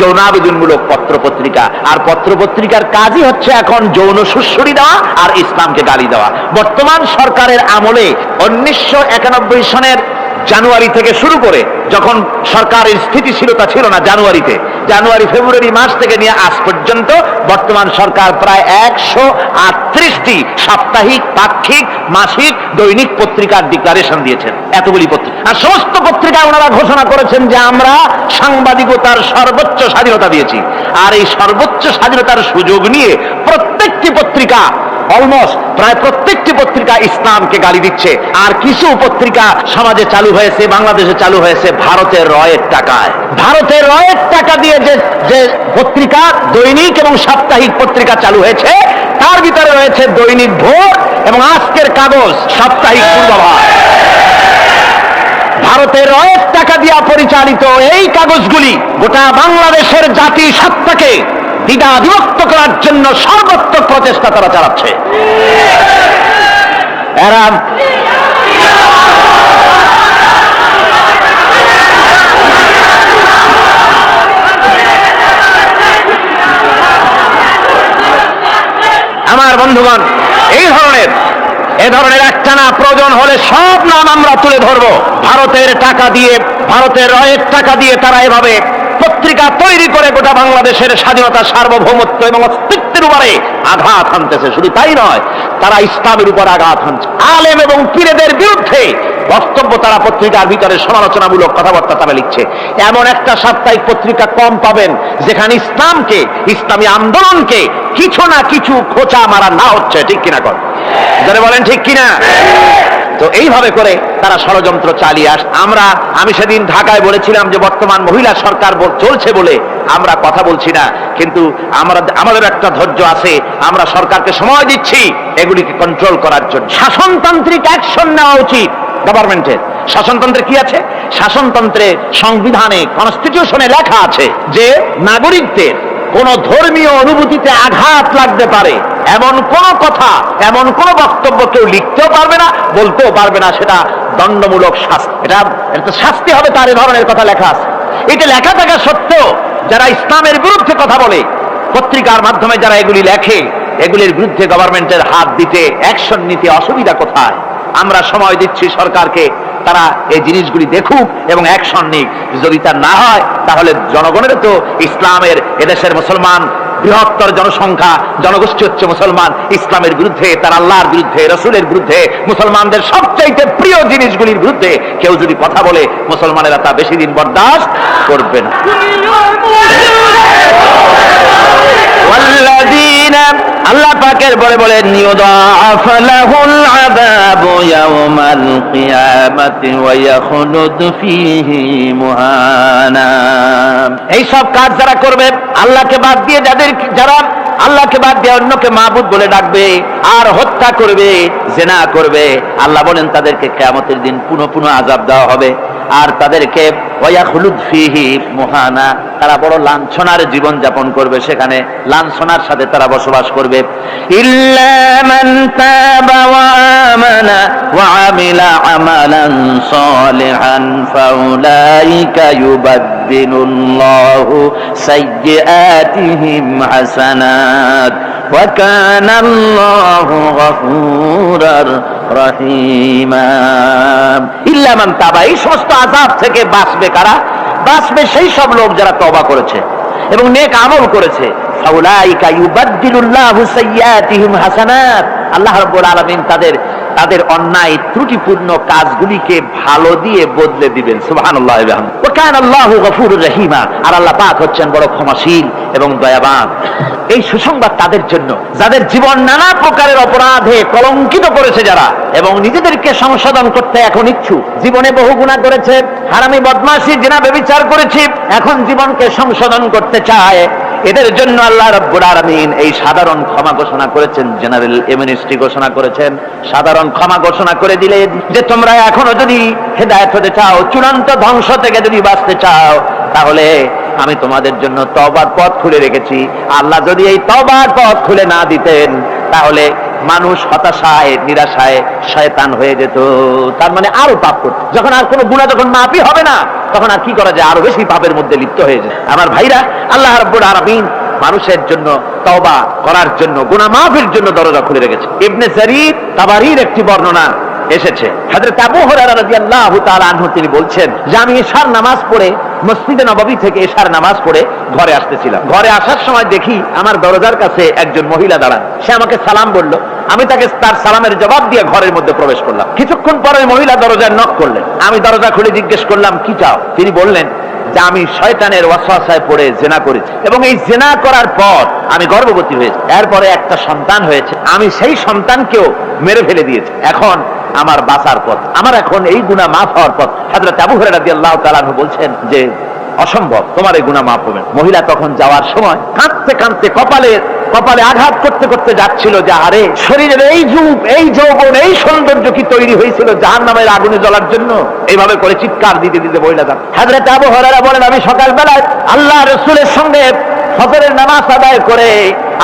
যৌনাবেদনমূলক পত্র পত্রিকা। আর পত্র পত্রিকার কাজই হচ্ছে এখন যৌন সুশ্রুতি দেওয়া আর ইসলামকে গালি দেওয়া। বর্তমান সরকারের আমলে 1991 সনের জানুয়ারি থেকে শুরু করে, যখন সরকারের স্থিতিশীলতা ছিল না, জানুয়ারি ফেব্রুয়ারি মাস থেকে নিয়ে আজ পর্যন্ত বর্তমান সরকার প্রায় 138টি সাপ্তাহিক, পাক্ষিক, মাসিক, দৈনিক পত্রিকার ডিক্লারেশন দিয়েছেন। এতগুলি পত্রিকা, আর সমস্ত পত্রিকায় ওনারা ঘোষণা করেছেন যে আমরা সাংবাদিকতার সর্বোচ্চ স্বাধীনতা দিয়েছি। আর এই সর্বোচ্চ স্বাধীনতার সুযোগ নিয়ে প্রত্যেকটি পত্রিকা, অলমোস্ট প্রায় প্রত্যেকটি পত্রিকা ইসলামকে গালি দিচ্ছে। আর কিছু পত্রিকা সমাজে চালু হয়েছে, বাংলাদেশে চালু হয়েছে ভারতের রয়ের টাকায়। ভারতের রয়ের টাকা দিয়ে যে পত্রিকা, দৈনিক এবং সাপ্তাহিক পত্রিকা চালু হয়েছে, তার ভিতরে রয়েছে দৈনিক ভোর এবং আজকের কাগজ, সাপ্তাহিক পূর্বাভাস। ভারতের রয়ের টাকা দিয়া পরিচালিত এই কাগজগুলি গোটা বাংলাদেশের জাতি সত্তাকে দ্বিধা বিভক্ত করার জন্য সর্বাত্মক প্রচেষ্টা তারা চালাচ্ছে। এরা আমার বন্ধুগণ, এ ধরনের একটানা প্রয়োজন হলে সব নাম আমরা তুলে ধরবো। ভারতের টাকা দিয়ে, ভারতের রয়ের টাকা দিয়ে তারা এভাবে পত্রিকা তৈরি করে গোটা বাংলাদেশের স্বাধীনতা, সার্বভৌমত্ব এবং অস্তিত্বের উপরে আঘাত হানতেছে। শুধু তাই নয়, তারা ইসলামের উপর আঘাত হানছে। আলেম এবং পীরদের বিরুদ্ধে বক্তব্য তারা পত্রিকার ভিতরে সমালোচনামূলক কথাবার্তা তারা লিখছে। এমন একটা সাপ্তাহিক পত্রিকা কম পাবেন যেখানে ইসলামকে, ইসলামী আন্দোলনকে কিছু না কিছু খোঁচা মারা না হচ্ছে। ঠিক কিনা কর যারা বলেন ঠিক কিনা? তো এইভাবে করে তারা ষড়যন্ত্র চালিয়ে আমি সেদিন ঢাকায় বলেছিলাম যে বর্তমান মহিলা সরকার চলছে বলে আমরা কথা বলছি না, কিন্তু আমাদের একটা ধৈর্য আছে। আমরা সরকারকে সময় দিচ্ছি এগুলিকে কন্ট্রোল করার জন্য। শাসনতান্ত্রিক অ্যাকশন নেওয়া উচিত গভর্নমেন্টের। শাসনতন্ত্রে কি আছে? শাসনতন্ত্রে, সংবিধানে, কনস্টিটিউশনে লেখা আছে যে নাগরিকদের কোন ধর্মীয় অনুভূতিতে আঘাত লাগতে পারে এমন কোন কথা, এমন কোন বক্তব্য কেউ লিখতেও পারবে না, বলতেও পারবে না। সেটা দণ্ডমূলক শাস্তি, এটা শাস্তি হবে তার। এ ধরনের কথা লেখা আছে। এটা লেখা থাকা সত্ত্বেও যারা ইসলামের বিরুদ্ধে কথা বলে, পত্রিকার মাধ্যমে যারা এগুলি লেখে, এগুলির বিরুদ্ধে গভর্নমেন্টের হাত দিতে, অ্যাকশন নিতে অসুবিধা কোথায়? আমরা সময় দিচ্ছি সরকারকে, তারা এই জিনিসগুলি দেখুক এবং অ্যাকশন নিক। যদি তা না হয় তাহলে জনগণের তো ইসলামের, এদেশের মুসলমান বৃহত্তর জনসংখ্যা, জনগোষ্ঠী হচ্ছে মুসলমান। ইসলামের বিরুদ্ধে, তার আল্লাহর বিরুদ্ধে, রসুলের বিরুদ্ধে, মুসলমানদের সবচাইতে প্রিয় জিনিসগুলির বিরুদ্ধে কেউ যদি কথা বলে, মুসলমানেরা তা বেশি দিন বরদাস্ত করবে না। আল্লাহ পাকের বলে বলে ইউদাআফ লাহুল আযাবু ইয়াওমাল কিয়ামাতি ওয়া ইয়াখলুদ ফীহি মুহানা। এই সব কাজ যারা করবে, আল্লাহকে বাদ দিয়ে যারা আল্লাহকে বাদ দিয়ে অন্যকে মাবুদ বলে ডাকবে আর হত্যা করবে, জিনা করবে, আল্লাহ বলেন তাদেরকে কিয়ামতের দিন পুনঃ পুনঃ আযাব দেওয়া হবে। আর তাদেরকে ওয়ায়াখলুদ ফীহি মুহানা, তারা বড় লাঞ্ছনার জীবন যাপন করবে, সেখানে লাঞ্ছনার সাথে তারা বসবাস করবে। ইল্লা মান তাবা ওয়া আমানা ওয়া আমিলা আমালান সালিহান ফাউলাইকা ইউবাদদিলুল্লাহু সাইয়্যাতিহিম হাসানাত ওয়া কানা আল্লাহু গফুরার রহিমা। ইল্লা মান তাবা, এই সমস্ত আযাব থেকে বাঁচবে কারা? বাঁচবে সেই সব লোক যারা তওবা করেছে এবং নেক আমল করেছে। ফাউলাইকা ইউবাদদিলুল্লাহু সাইয়্যাতিহিম হাসানাত, আল্লাহ রাব্বুল আলামিন তাদের অন্যায় ত্রুটিপূর্ণ কাজগুলিকে ভালো দিয়ে বদলে দিবেন। সুবহানাল্লাহি ওয়া বিহামদিহি। ওয়া কানা আল্লাহু গফুরুর রহিমা, আর আল্লাহ পাক হচ্ছেন বড় ক্ষমাশীল এবং দয়াবান। এই সুসংবাদ তাদের জন্য যাদের জীবন নানা প্রকারের অপরাধে কলঙ্কিত করেছে যারা, এবং নিজেদেরকে সংশোধন করতে এখন ইচ্ছুক। জীবনে বহু গুনাহ করেছে, হারামি, বদমাশি, জিনা, ব্যভিচার করেছে, এখন জীবনকে সংশোধন করতে চায়। এদের জন্য আল্লাহ রাব্বুল আলামিন এই সাধারণ ক্ষমা ঘোষণা করেছেন, জেনারেল এমনেস্টি ঘোষণা করেছেন। সাধারণ ক্ষমা ঘোষণা করে দিলে যে তোমরা এখনো যদি হেদায়েত হতে চাও, চূড়ান্ত ধ্বংস থেকে যদি বাঁচতে চাও, তাহলে আমি তোমাদের জন্য তওবার পথ খুলে রেখেছি। আল্লাহ যদি এই তওবার পথ খুলে না দিতেন তাহলে মানুষ হতাশায় নিরাশায় শয়তান হয়ে যেত, তার মানে আরো পাপ করত। যখন আর কোনো গুনাহ যখন মাফই হবে না, তখন আর কি করা যায়, আরো বেশি পাপের মধ্যে লিপ্ত হয়ে যায়। আমার ভাইরা, আল্লাহ রাব্বুল আলামিন মানুষের জন্য তওবা করার জন্য, গুনাহ মাফের জন্য দরজা খুলে রেখেছে। ইবনে জারীর তাবারীর একটি বর্ণনা এসেছে, হযরত আবু হুরায়রা রাদিয়াল্লাহু তাআলা আনহু তিনি বলছেন যে আমি ইশার নামাজ পড়ে মসজিদে নববী থেকে ইশার নামাজ পড়ে ঘরে আসতেছিলাম। ঘরে আসার সময় দেখি আমার দরজার কাছে একজন মহিলা দাঁড়ান। সে আমাকে সালাম বলল, আমি তাকে তার সালামের জবাব দিয়ে ঘরের মধ্যে প্রবেশ করলাম। কিছুক্ষণ পরে মহিলা দরজায় নক করলেন। আমি দরজা খুলে জিজ্ঞেস করলাম কি চাও? তিনি বললেন যে আমি শয়তানের ওয়াসওয়াসায় পড়ে জিনা করেছি এবং এই জিনা করার পর আমি গর্ভবতী হয়েছি, এরপরে একটা সন্তান হয়েছে, আমি সেই সন্তানকেও মেরে ফেলে দিয়েছি। এখন আমার বাঁচার পথ, আমার এখন এই গুনাহ মাফ হওয়ার পথ। হযরত আবু হুরায়রা রাদিয়াল্লাহু তাআলা আনহু বলছেন যে অসম্ভব, তোমার এই গুনাহ মাফ হবে না। মহিলা তখন যাওয়ার সময় কাঁদতে কাঁদতে কপালে আঘাত করতে করতে যাচ্ছিল যে আরে শরীরের এই রূপ, এই যৌবন, এই সৌন্দর্য কি তৈরি হয়েছিল জাহান্নামের আগুনে জ্বলার জন্য? এইভাবে করে চিৎকার দিতে দিতে মহিলা যান। হযরত আবু হুরায়রা বলেন আমি সকালবেলায় আল্লাহ রাসূলের সঙ্গে ফজরের নামাজ আদায় করে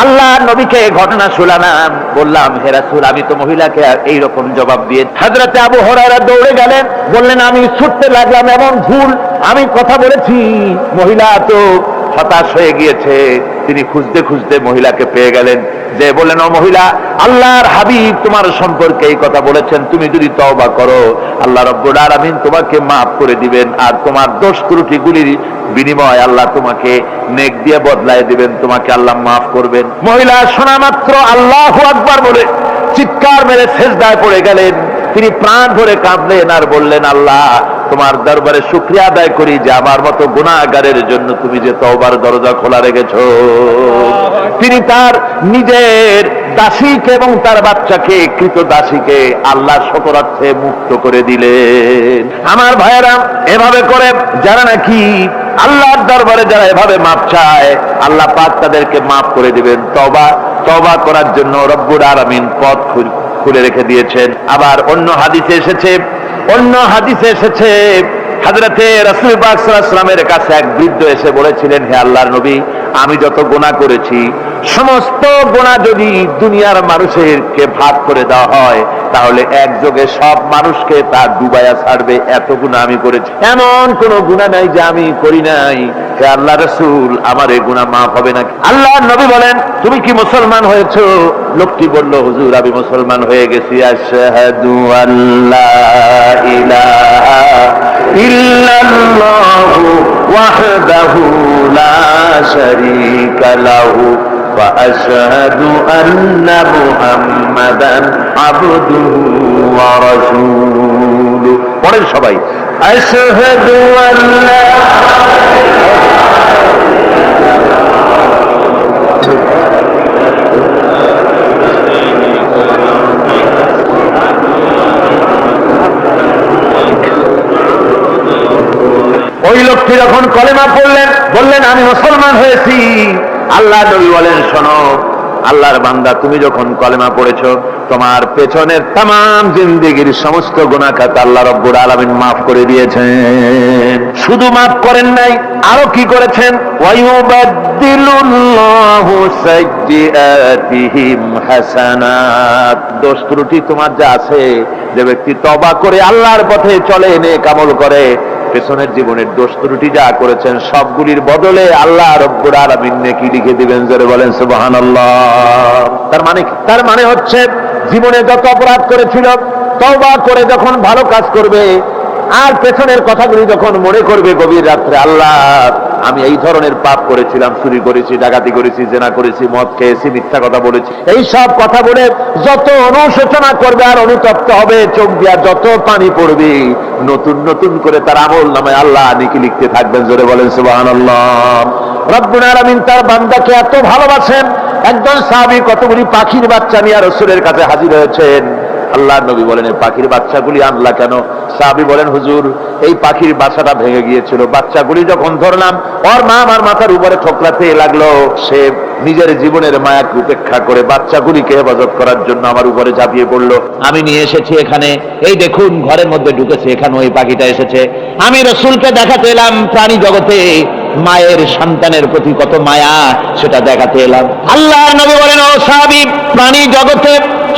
আল্লাহ নবীকে ঘটনা শোনালাম, বললাম হে রাসূল আমি তো মহিলাকে এইরকম জবাব দিয়ে। হযরত আবু হুরায়রা দৌড়ে গেলেন, বললেন আমি ছুটতে লাগলাম, এমন ভুল আমি কথা বলেছি। মহিলা তো হতাশ হয়ে গিয়েছে, তিনি খুঁজতে খুঁজতে মহিলাকে পেয়ে গেলেন, যে বললেন ও মহিলা, আল্লাহর হাবিব তোমার সম্পর্কে এই কথা বলেছেন, তুমি যদি তওবা করো আল্লাহ রাব্বুল আলামিন তোমাকে মাফ করে দিবেন, আর তোমার দোষ ত্রুটিগুলির বিনিময় আল্লাহ তোমাকে নেক দিয়ে বদলায় দিবেন, তোমাকে আল্লাহ মাফ করবেন। মহিলা শোনা মাত্র আল্লাহু আকবার বলে চিৎকার মেরে সিজদায় পড়ে গেলেন। তিনি প্রাণ ভরে কাঁদলেন আর বললেন আল্লাহ তোমার দরবারে শুকরিয়া আদায় করি যে আমার মতো গুনাহগারের জন্য তুমি যে তওবার দরজা খোলা রেখেছো। তিনি তার নিজের দাসীকে এবং তার বাচ্চাকে, কৃত দাসীকে আল্লাহ শকরার্থে মুক্ত করে দিলেন। আমার ভাইয়েরা, এভাবে করে যারা নাকি আল্লাহর দরবারে যারা এভাবে মাপ চায় আল্লাহ পাক তাদেরকে মাফ করে দিবেন। তওবা করার জন্য রব্বুল আলামিন পথ খুলে রেখে দিয়েছেন। আবার অন্য হাদিসে এসেছে হযরতে রাসূল পাক সাল্লাল্লাহু আলাইহি ওয়াসাল্লামের কাছে এক বৃদ্ধ এসে বলেছিলেন হে আল্লাহর নবী আমি যত গুনাহ করেছি সমস্ত গুনাহ যদি দুনিয়ার মানুষেরকে ভাগ করে দেওয়া হয় তাহলে একযোগে সব মানুষকে তা ডুবাইয়া ছাড়বে, এত গুনাহ আমি করেছি, এমন কোন গুনাহ নাই যে আমি করি নাই। হে আল্লাহ রাসূল আমার এই গুনাহ মাফ হবে নাকি? আল্লাহর নবী বলেন তুমি কি মুসলমান হয়েছো? লোকটি বলল হুজুর আমি মুসলমান হয়ে গেছি। আশহাদু আল্লা ইলাহা ইল্লাল্লাহু ওয়াহদাহু লা শারীকা লাহু ওয়া আশহাদু আন্না মুহাম্মাদান আবদুহু ওয়া রাসূলুহু। পড়েন সবাই, আশহাদু আল্লা ওই লোকটি যখন কলেমা পড়লেন বললেন আমি মুসলমান হয়েছি। আল্লাহ নবী বলেন শোনো আল্লাহর বান্দা তুমি যখন কলেমা পড়েছো তোমার পেছনের তামাম জিন্দেগীর সমস্ত গুনাহ খাতা আল্লাহ রাব্বুল আলামিন মাফ করে দিয়েছেন। শুধু মাফ করেন নাই, আরো কি করেছেন? ওয়ায়ুবাদদিলুল্লাহু সাইয়্যাতিহিম হাসানাত। দোষ ত্রুটি তোমার যা আছে, যে ব্যক্তি তওবা করে আল্লাহর পথে চলে নেক আমল করে, পেছনের জীবনের দোষ ত্রুটি যা করেছেন সবগুলির বদলে আল্লাহ রব্বুল আলামিন নেকি লিখে দিবেন। জোরে বলেন সুবহানাল্লাহ। তার মানে হচ্ছে জীবনে যত অপরাধ করেছিল তওবা করে যখন ভালো কাজ করবে আর পেছনের কথাগুলি যখন মনে করবে গভীর রাত্রে, আল্লাহ আমি এই ধরনের পাপ করেছিলাম, চুরি করেছি, ডাকাতি করেছি, জেনা করেছি, মদ খেয়েছি, মিথ্যা কথা বলেছি, এই সব কথা বলে যত অনুশোচনা করবে আর অনুতপ্ত হবে, চোখ দিয়া যত পানি পড়বে নতুন নতুন করে তার আমল নামে আল্লাহ নেকি লিখতে থাকবেন। জোরে বলেন সুবহানাল্লাহ। রব্বুল আলামিন তার বান্দাকে এত ভালোবাসেন, একজন সাহাবী কতগুলি পাখির বাচ্চা নিয়ে রাসূলের কাছে হাজির হয়েছেন। আল্লাহ নবী বলেন এই পাখির বাচ্চাগুলি আনলা কেন? সাহাবী বলেন হুজুর এই পাখির বাসাটা ভেঙে গিয়েছিল, বাচ্চাগুলি যখন ধরলাম ওর মা আমার মাথার উপরে ঠোকরাতে লাগলো, সে নিজের জীবনের মায়াকে উপেক্ষা করে বাচ্চাগুলিকে হেফাজত করার জন্য আমার উপরে ঝাঁপিয়ে পড়লো। আমি নিয়ে এসেছি এখানে, এই দেখুন ঘরের মধ্যে ঢুকেছে, এখানে ওই পাখিটা এসেছে। আমি রাসূলকে দেখাতে এলাম প্রাণী জগতে মায়ের সন্তানের প্রতি কত মায়া, সেটা দেখাতে এলাম। আল্লাহর নবী বলেন ও সাহাবী, প্রাণী জগতে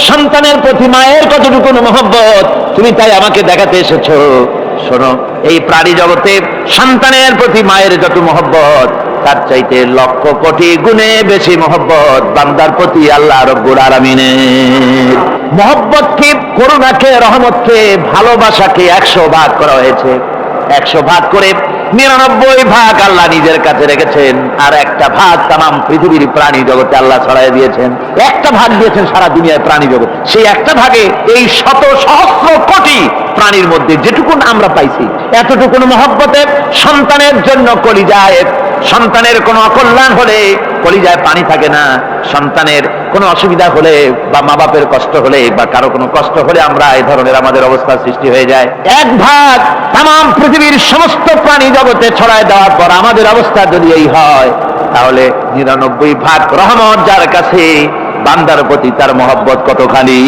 সন্তানের প্রতি মায়ের কতটুকু মহব্বত তুমি তাই আমাকে দেখাতে এসেছো। শোনো, এই প্রাণী জগতে সন্তানের প্রতি মায়ের যত মহব্বত তার চাইতে লক্ষ কোটি গুণে বেশি মহব্বত বান্দার প্রতি আল্লাহ রাব্বুল আলামিনের। মহব্বতকে, করুণাকে, রহমতকে, ভালোবাসাকে 100 ভাগ করা হয়েছে। 100 ভাগ করে 99 ভাগ আল্লাহ নিজের কাছে রেখেছেন, আর একটা ভাগ তামাম পৃথিবীর প্রাণী জগতে আল্লাহ ছড়াই দিয়েছেন। একটা ভাগ দিয়েছেন সারা দুনিয়ার প্রাণী জগৎ, সেই একটা ভাগে এই শত সহস্র কোটি প্রাণীর মধ্যে যেটুকুন আমরা পাইছি, এতটুকুন মহব্বতে সন্তানের জন্য কলিজায়, সন্তানের কোনো অকল্যাণ হলে কলিজায় পানি থাকে না, সন্তানের কোনো অসুবিধা হলে বা মা বাপের কষ্ট হলে বা কারো কোনো কষ্ট হলে আমরা এই ধরনের আমাদের অবস্থার সৃষ্টি হয়ে যায়। এক ভাগ তামাম পৃথিবীর সমস্ত প্রাণী জগতে ছড়ায় দেওয়ার পর আমাদের অবস্থা যদি এই হয়, তাহলে 99 ভাগ রহমত যার কাছে, বান্দার প্রতি তার মহব্বত কতখানি।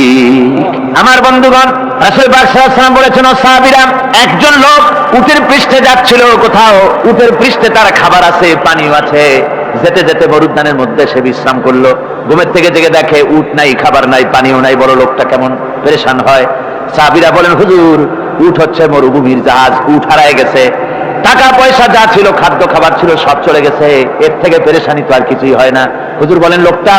আমার বন্ধুগণ, রাসূল পাক সাল্লাল্লাহু আলাইহি ওয়াসাল্লাম বলেছেন ও সাহাবীরা, একজন লোক উটের পৃষ্ঠে যাচ্ছিল কোথাও, উটের পৃষ্ঠে তার খাবার আছে, পানিও আছে, যেতে যেতে মরুদ্যানের মধ্যে সে বিশ্রাম করলো। ঘুমের থেকে জেগে দেখে উট নাই, খাবার নাই, পানিও নাই, বড় লোকটা কেমন পেরেশান হয়। সাহাবীরা বলেন হুজুর, উট হচ্ছে মরুভূমির জাহাজ, উট হারায় গেছে, টাকা পয়সা যা ছিল, খাদ্য খাবার ছিল, সব চলে গেছে, এর থেকে পেরেশানি তো আর কিছুই হয় না। হুজুর বলেন লোকটা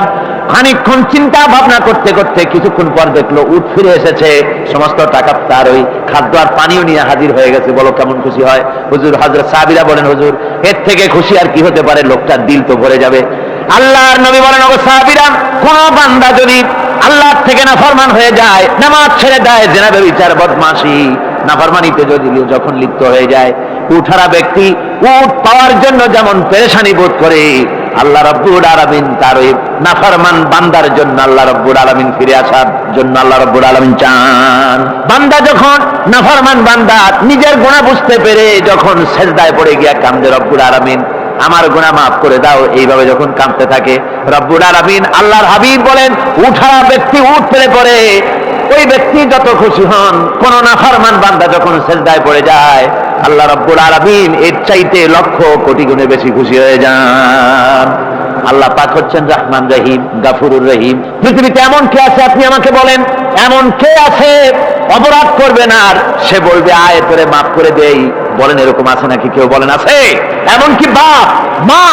খানিকক্ষণ চিন্তা ভাবনা করতে করতে কিছুক্ষণ পর দেখলো উট ফিরে এসেছে, সমস্ত টাকা তার ওই খাদ্য আর পানিও নিয়ে হাজির হয়ে গেছে। বলো কেমন খুশি হয় হুজুর? হযরত সাহাবীরা বলেন হুজুর এর থেকে খুশি আর কি হতে পারে, লোকটার দিল তো ভরে যাবে। আল্লাহর নবী বলেন ও সাহাবীরা, কোন বান্দা যদি আল্লাহর থেকে নাফরমান হয়ে যায়, নামাজ ছেড়ে দেয়, জিনা ব্যভিচার বদমাশি নাফরমানিতে যদি যখন লিপ্ত হয়ে যায়, উঠারা ব্যক্তি উট পাওয়ার জন্য যেমন পেরেশানি বোধ করে, আল্লাহ রাব্বুল আলামিন তার ওই নাফরমান বান্দার জন্য, আল্লাহ রাব্বুল আলামিন ফিরে আসার জন্য আল্লাহ রাব্বুল আলামিন চান। বান্দা যখন নাফরমান বান্দা নিজের গুনাহ বুঝতে পেরে যখন সেজদায় পড়ে গিয়া কান্দে, রব্বুল আলামিন আমার গুনাহ মাফ করে দাও, এইভাবে যখন কাঁদতে থাকে, রব্বুল আলামিন আল্লাহর হাবিব বলেন উঠারা ব্যক্তি উঠ ফেলে পড়ে, ওই ব্যক্তি যত খুশি হন। কোন নাফরমান বান্দা যখন সেজদায় পড়ে যায়, আল্লাহ রাব্বুল আলামিন এর চাইতে লক্ষ কোটি গুণে বেশি খুশি হয়ে যান। আল্লাহ পাক হচ্ছেন রহমান রহিম, গাফুরুর রহিম। পৃথিবীতে এমন কে আছে আপনি আমাকে বলেন, এমন কে আছে অপরাধ করবে না আর সে বলবে আয় তোরে মাফ করে দেই? বলেন এরকম আছে নাকি? কেউ বলেন আছে? এমনকি বাপ মা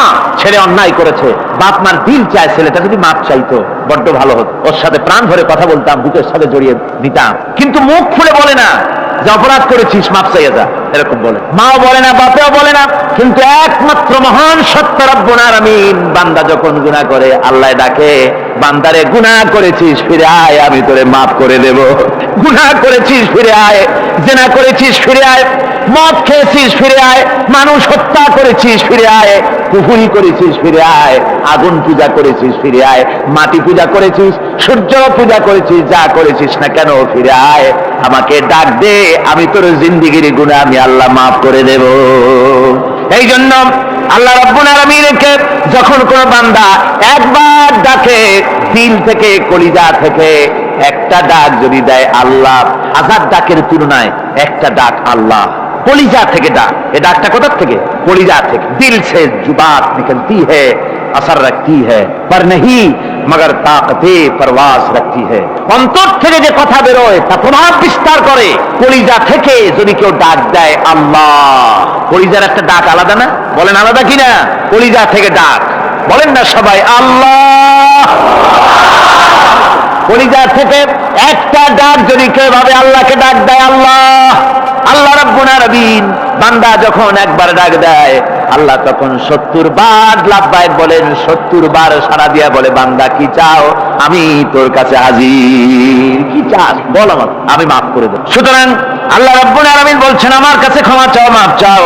ছেলে অন্যায় করেছে, বাপ মার দিল চায় ছেলেটা যদি মাপ চাইতো বড্ড ভালো হতো, ওর সাথে প্রাণ ভরে কথা বলতাম, বুকের সাথে জড়িয়ে নিতাম, কিন্তু মুখ খুলে বলে না যে অপরাধ করেছিস মাপ চাইয়া যা, এরকম বলে। মাও বলে না, বাপেও বলে না, কিন্তু একমাত্র মহান সত্য রব্বুল আলামিন বান্দা যখন গুনাহ করে আল্লাহ ডাকে, বান্দারে গুনাহ করেছিস ফিরে আয়, আমি তোরে মাফ করে দেব। গুনাহ করেছিস ফিরে আয়, জিনা করেছিস ফিরে আয়, মদ খেয়েছিস ফিরে আয়, মানুষ হত্যা করেছিস ফিরে আয়, কুফরি করেছিস ফিরে আয়, আগুন পূজা করেছিস ফিরে আয়, মাটি পূজা করেছিস, সূর্য পূজা করেছিস, যা করেছিস না কেন ফিরে আয়, আমাকে ডাক দে, আমি তোর জিন্দেগির গুনাহ আমি আল্লাহ মাফ করে দেব। এই জন্য আল্লাহ রাব্বুল আলামিনকে যখন কোন বান্দা একবার ডাকে, দিল থেকে কলিজা থেকে একটা ডাক যদি দেয় আল্লাহ, হাজার ডাকের তুলনায় একটা ডাক আল্লাহ, কলিজা থেকে ডাক। এই ডাকটা কোথা থেকে? কলিজা থেকে। দিল से जो बात निकलती है असर रखती है पर नहीं मगर ताकते परवास रखती है। অন্তর থেকে যে কথা বেরোয় তা প্রভাব বিস্তার করে। কলিজা থেকে যদি কেউ ডাক দেয় আল্লাহ, কলিজার একটা ডাক আলাদা না? বলেন আলাদা কিনা? কলিজা থেকে ডাক বলেন না সবাই আল্লাহ। কলিজা থেকে একটা ডাক যদি কেউ ভাবে আল্লাহকে ডাক দেয় আল্লাহ, আল্লাহ রাব্বুল আলামিন বান্দা যখন একবার ডাক দেয় আল্লাহ তখন 70 বার লাব্বাইক বলেন, 70 বার সাড়া দিয়া বলে বান্দা কি চাও, আমি তোর কাছে হাজির। কি চাস বল, আমার আমি মাফ করে দেব। সুতরাং আল্লাহ রাব্বুল আলামিন বলছেন আমার কাছে ক্ষমা চাও, মাফ চাও,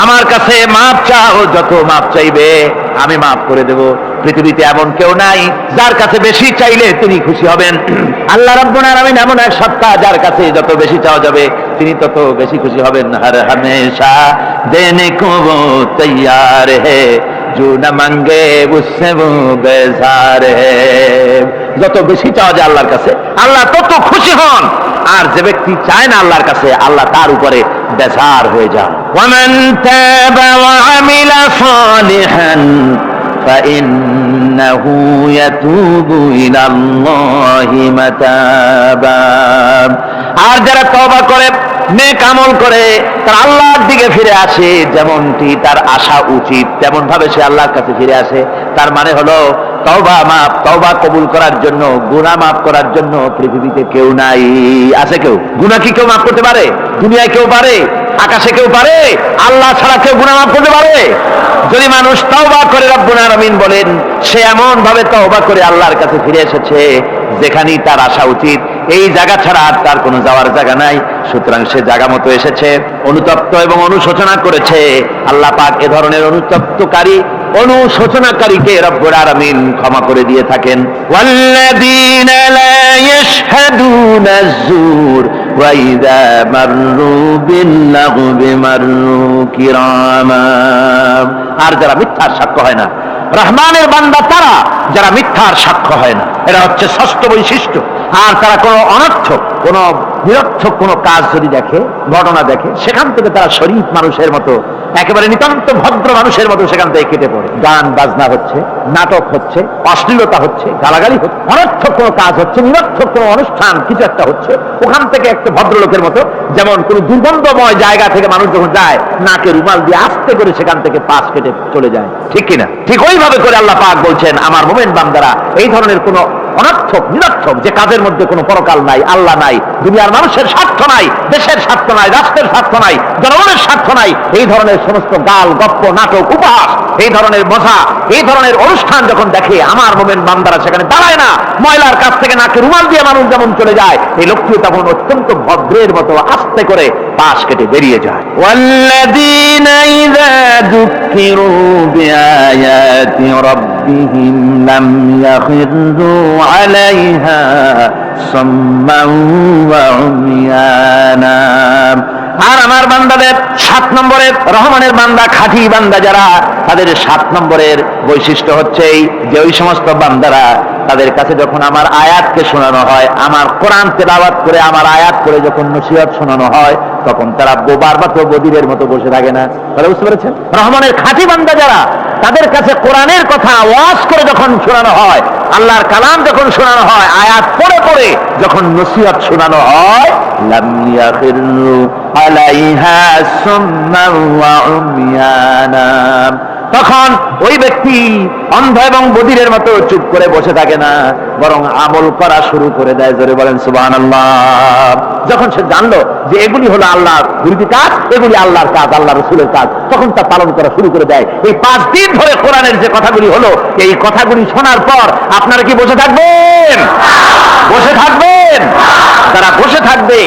আমার কাছে মাফ চাও, যত মাফ চাইবে আমি মাফ করে দেব। পৃথিবীতে এমন কেউ নাই যার কাছে বেশি চাইলে তিনি খুশি হবেন। আল্লাহ রাব্বুল আলামিন এমন এক সত্তা যার কাছে যত বেশি চাওয়া যাবে তিনি তত বেশি খুশি হবেন। হর হামেশা দেনে কো वो तैयार है जो न मांगे उससे वो बेजार है। যত বেশি চাওয়া যায় আল্লাহর কাছে আল্লাহ তত খুশি হন, আর যে ব্যক্তি চায় না আল্লাহর কাছে আল্লাহ তার উপরে বেজার হয়ে যান। ওয়ামান তাবা ওয়া আমিলা সালিহান فإنه يتوب إلى الله متابا। আর যারা তওবা করে নেক আমল করে তার আল্লাহর দিকে ফিরে আসে, যেমনটি তার আশা উচিত তেমন ভাবে সে আল্লাহর কাছে ফিরে আসে, তার মানে হলো তওবা কবুল করার জন্য, গুনাহ মাফ করার জন্য পৃথিবীতে কেউ নাই। আছে কেউ? গুনাহ কি কেউ মাফ করতে পারে? দুনিয়ায় কেউ পারে? আকাশে কেউ পারে? আল্লাহ ছাড়া কেউ গুনাহ মাফ করতে পারে? যদি মানুষ তওবা করে, রব্বুল আলামিন বলেন সে এমন ভাবে তওবা করে আল্লাহর কাছে ফিরে এসেছে যেখানেই তার আসা উচিত, এই জায়গা ছাড়া আর তার কোনো যাওয়ার জায়গা নাই, সুতরাং সে জায়গা মতো এসেছে, অনুতপ্ত এবং অনুশোচনা করেছে। আল্লাহ পাক এ ধরনের অনুতপ্তকারী অনুশোচনাকারীকে রব্বুল আলামিন ক্ষমা করে দিয়ে থাকেন। ওয়াল্লাযীনা লা ইয়াশহাদুনা আয-যুর ওয়া ইযা মাররু বিল-লাগবি মাররু কিরামা। আর যারা মিথ্যার সাক্ষ্য হয় না, রহমানের বান্দা তারা যারা মিথ্যার সাক্ষ্য হয় না, এটা হচ্ছে ষষ্ঠ বৈশিষ্ট্য। আর তারা কোনো অনর্থক, কোনো নিরর্থক কোনো কাজ যদি দেখে, ঘটনা দেখে, সেখান থেকে তারা শরীফ মানুষের মতো, একেবারে নিতান্ত ভদ্র মানুষের মতো সেখান থেকে কেটে পড়ে। গান বাজনা হচ্ছে, নাটক হচ্ছে, অশ্লীলতা হচ্ছে, গালাগালি হচ্ছে, অনর্থক কোনো কাজ হচ্ছে, নিরর্থক কোনো অনুষ্ঠান কিছু একটা হচ্ছে, ওখান থেকে একটা ভদ্রলোকের মতো, যেমন কোনো দুর্গন্ধময় জায়গা থেকে মানুষ যখন যায় নাকে রুমাল দিয়ে আস্তে করে সেখান থেকে পাশ কেটে চলে যায়, ঠিক কিনা? ঠিক ওইভাবে করে আল্লাহ পাক বলছেন আমার মুমিন বান্দারা এই ধরনের কোনো অনর্থক নিরর্থক যে কাজের মধ্যে কোনো পরকাল নাই, আল্লাহ নাই, দুনিয়ার মানুষের স্বার্থ নাই, দেশের স্বার্থ নাই, রাষ্ট্রের স্বার্থ নাই, জনগণের স্বার্থ নাই, এই ধরনের সমস্ত গাল গপ্প নাটক উপহাস, এই ধরনের মজা, এই ধরনের অনুষ্ঠান যখন দেখে আমার মুমিন বান্দারা সেখানে দাঁড়ায় না, ময়লার কাছ থেকে নাকে রুমাল দিয়ে মানুষ যেমন চলে যায়, এই লোকটিও তখন অত্যন্ত ভদ্রের মতো আস্তে করে পাশ কেটে বেরিয়ে যায়। ওয়াল্লাযীনা ইযা যুক্কিরু বিআয়াতি রাব্বিহিম লাম ইয়াখিরু আলাইহা সাম্মান ওয়া উমিয়ানা। আর আমার বান্দাদের 7 নম্বরের, রহমানের বান্দা, খাঁটি বান্দা যারা, তাদের 7 নম্বরের বৈশিষ্ট্য হচ্ছে এই যে ওই সমস্ত বান্দারা তাদের কাছে যখন আমার আয়াতকে শোনানো হয়, আমার কোরআন তেলাওয়াত করে আমার আয়াত করে যখন নসিহত শোনানো হয়, তখন তারা বোবার মতো বধিরের মতো বসে থাকে না। তাহলে বুঝতে পেরেছেন? রহমানের খাঁটি বান্দা যারা, তাদের কাছে কোরআনের কথা ওয়াজ করে যখন শোনানো হয়, আল্লাহর কালাম যখন শোনানো হয়, আয়াত পড়ে পড়ে যখন নসিহত শোনানো হয়, লাম ইয়াখিরু আলাইহা সুম্মান ওয়া উমিয়ানা, তখন ওই ব্যক্তি অন্ধ এবং বধিরের মতো চুপ করে বসে থাকে না, বরং আমল করা শুরু করে দেয়। জোরে বলেন সুবহানাল্লাহ। যখন সে জানলো যে এগুলি হলো আল্লাহর বিরোধী কাজ, এগুলি আল্লাহর কাজ, আল্লাহ রসুলের কাজ, তখন তা পালন করা শুরু করে দেয়। এই 5 দিন ধরে কোরআনের যে কথাগুলি হলো, এই কথাগুলি শোনার পর আপনারা কি বসে থাকবেন? বসে থাকবেন? তারা বসে থাকবে।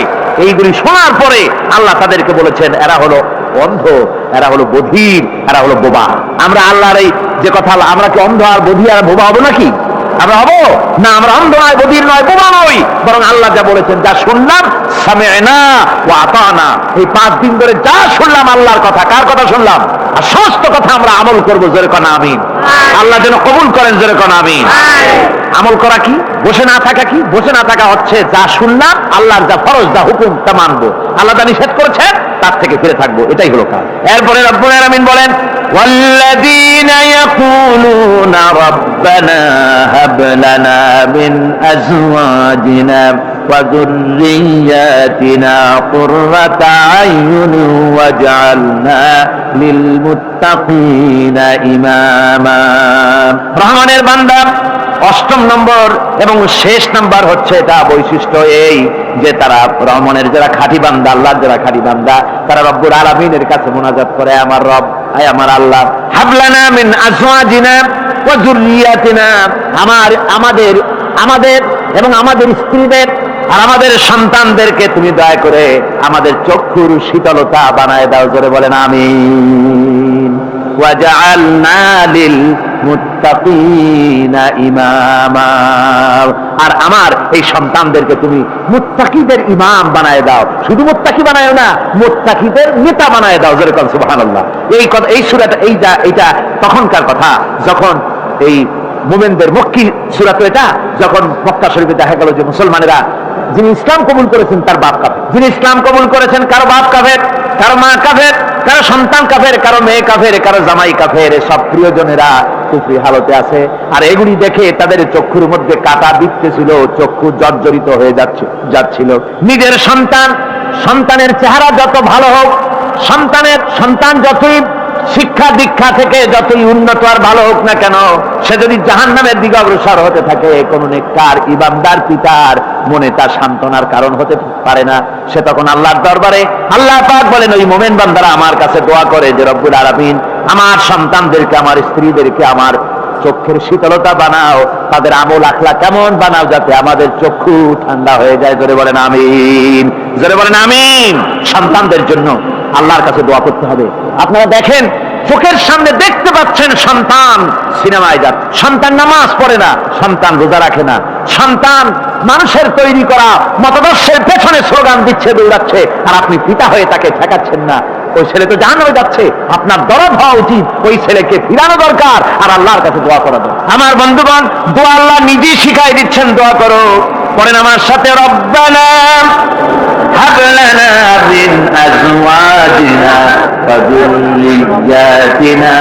এইগুলি শোনার পরে আল্লাহ তাদেরকে বলেছেন এরা হলো অন্ধ, এরা হলো বধির, এরা হলো বোবা। আমরা আল্লাহর এই যে কথা, আমরা কি অন্ধ আর বধির আর বোবা হবো নাকি? আমরা হবো না? আমরা অন্ধ নয়, বধির নয়, বোবা নই, বরং আল্লাহ যা বলেছেন, যা শুনলাম সামি'না ওয়া আতা'না, এই 5 দিন ধরে যা শুনলাম আল্লাহর কথা, কার কথা শুনলাম? আর সমস্ত কথা আমরা আমল করবো। জোরে কোন আমিন। আল্লাহ যেন কবুল করেন। জোরে কোন আমিন। আমল করা কি? বসে না থাকা কি? বসে না থাকা হচ্ছে যা শুনলাম, আল্লাহর যা ফরজ, যা হুকুম, তা মানবো, আল্লাহ যা নিষেধ করেছেন তার থেকে ফিরে থাকবো, এটাই হলো কাজ। এরপরে রব্বুল আলামিন বলেন ওয়াল্লাযীনা ইয়াকুলুনা রাব্বানা হাব লানা মিন আজওয়াজিনা ওয়া যুররিয়্যাতিনা কুররাতা আয়ুন ওয়াজআলনা লিল মুত্তাকিনা ইমামা। রহমানের বান্দা 8ম নম্বর এবং শেষ নাম্বার হচ্ছে এটা বৈশিষ্ট্য এই যে তারা রহমানের যারা খাঁটি বান্দা, আল্লাহর যারা খাঁটি বান্দা, তারা রব্বুল আলামিনের কাছে মুনাজাত করে, আমার রব, আয় আমার আল্লাহ, হাবলানা মিন আজওয়াজিনা ওয়া যুররিয়াতিনা, আমাদের এবং আমাদের স্ত্রীদের আর আমাদের সন্তানদেরকে তুমি দয়া করে আমাদের চক্ষুর শীতলতা বানায় দাও। জোরে বলেন আমিন। ওয়াজআলনা লিল মুত্তাকিনা ইমামা। আর আমার এই সন্তানদেরকে তুমি মুত্তাকিদের ইমাম বানায় দাও, শুধু মুত্তাকি বানায় না, মুত্তাকিদের নেতা বানায় দাও। যেরকম সুবহানাল্লাহ। এই কথা, এই সূরাটা, এইটা তখনকার কথা যখন এই মুমিনদের মক্কি সূরা। তো এটা যখন মক্কা শরীফে দেখা গেল যে মুসলমানেরা, যিনি ইসলাম কবুল করেছেন তার বাপ কাফের, যিনি ইসলাম কবুল করেছেন কারো বাপ কাফের, কারো মা কাফের, কারো সন্তান কাফের, কারো মেয়ে কাফের, কারো জামাই কাফের, সব প্রিয়জনেরা কুফরি হালতে আছে। আর এগুলি দেখে তাদের চক্ষুর মধ্যে কাঁটা বিঁধতেছিল, চক্ষু জর্জরিত হয়ে যাচ্ছিল। নিজের সন্তানের চেহারা যত ভালো হোক, সন্তান যতই শিক্ষা দীক্ষা থেকে যতই উন্নত আর ভালো হোক না কেন, সে যদি জাহান্নামের দিকে অগ্রসর হতে থাকে, কোন নেককার ইমানদার পিতার মনে তার সান্ত্বনার কারণ হতে পারে না। সে তখন আল্লাহর দরবারে, আল্লাহ পাক বলেন ওই মোমেন বান্দারা আমার কাছে দোয়া করে যে রব্বুল আলামিন আমার সন্তানদেরকে, আমার স্ত্রীদেরকে আমার চক্ষের শীতলতা বানাও, তাদের আমল আখলা কেমন বানাও, যাতে আমাদের চক্ষু ঠান্ডা হয়ে যায়। জোরে বলেন আমিন, জোরে বলেন আমিন। সন্তানদের জন্য আল্লাহর কাছে দোয়া করতে হবে। আপনারা দেখেন, চোখের সামনে দেখতে পাচ্ছেন সন্তান সিনেমায় যাচ্ছে, সন্তান নামাজ পড়ে না, সন্তান রোজা রাখে না, সন্তান মানুষের তৈরি করা মতাদর্শের পেছনে স্লোগান দিচ্ছে, দৌড়াচ্ছে, আর আপনি পিতা হয়ে তাকে ঠেকাচ্ছেন না। ওই ছেলে তো জাহান্নামে যাচ্ছে, আপনার দরদ হওয়া উচিত, ওই ছেলেকে ফিরানো দরকার আর আল্লাহর কাছে দোয়া করা দরকার। আমার বন্ধুগণ, দোয়া আল্লাহ নিজেই শিখাই দিচ্ছেন, দোয়া করো। পড়েন আমার সাথে, রব্বানা হাব লানা মিন আজওয়াজিনা ওয়া যুররিয়াতিনা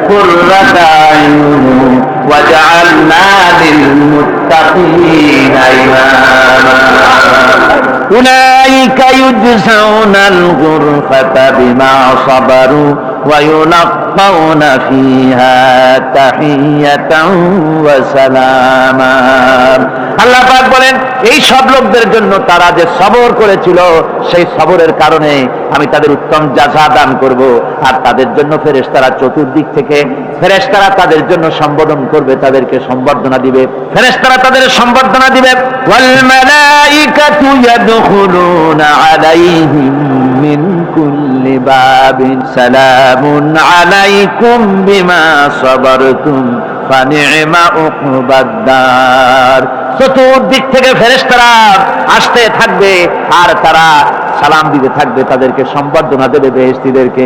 কুররাতা আয়ুন ওয়াজআলনা লিল মুত্তাকিনা ইমামা। উলাইকা ইউজসাউনাল গুরফাতা বিমা সাবারু ওয়া ইউলাক্কাউনা ফিহা তাহিয়াতান ওয়া সালামা। আল্লাহ পাক বলেন এই সব লোকদের জন্য তারা যে সবর করেছিল, সেই সবরের কারণে আমি তাদের উত্তম জাযা দান করব। আর তাদের জন্য ফেরেশতারা চতুর্দিক থেকে, ফেরেশতারা তাদের জন্য সম্বোধন করবে, তাদেরকে সম্বর্ধনা দিবে, ফেরেশতারা তাদের সম্বর্ধনা দিবে। ওয়াল মালাইকাতু ইয়াদখুলুনা আলাইহিম মিন কুল্লি বাবিন সালামুন আলাইকুম বিমা সাবারতুম ফানি'মা উকবাদ-দার। চতুর্দিক থেকে ফেরেশতারা আসতে থাকবে আর তারা সালাম দিতে থাকবে, তাদেরকে সম্বর্ধনা দেবে বেহেশতীদেরকে,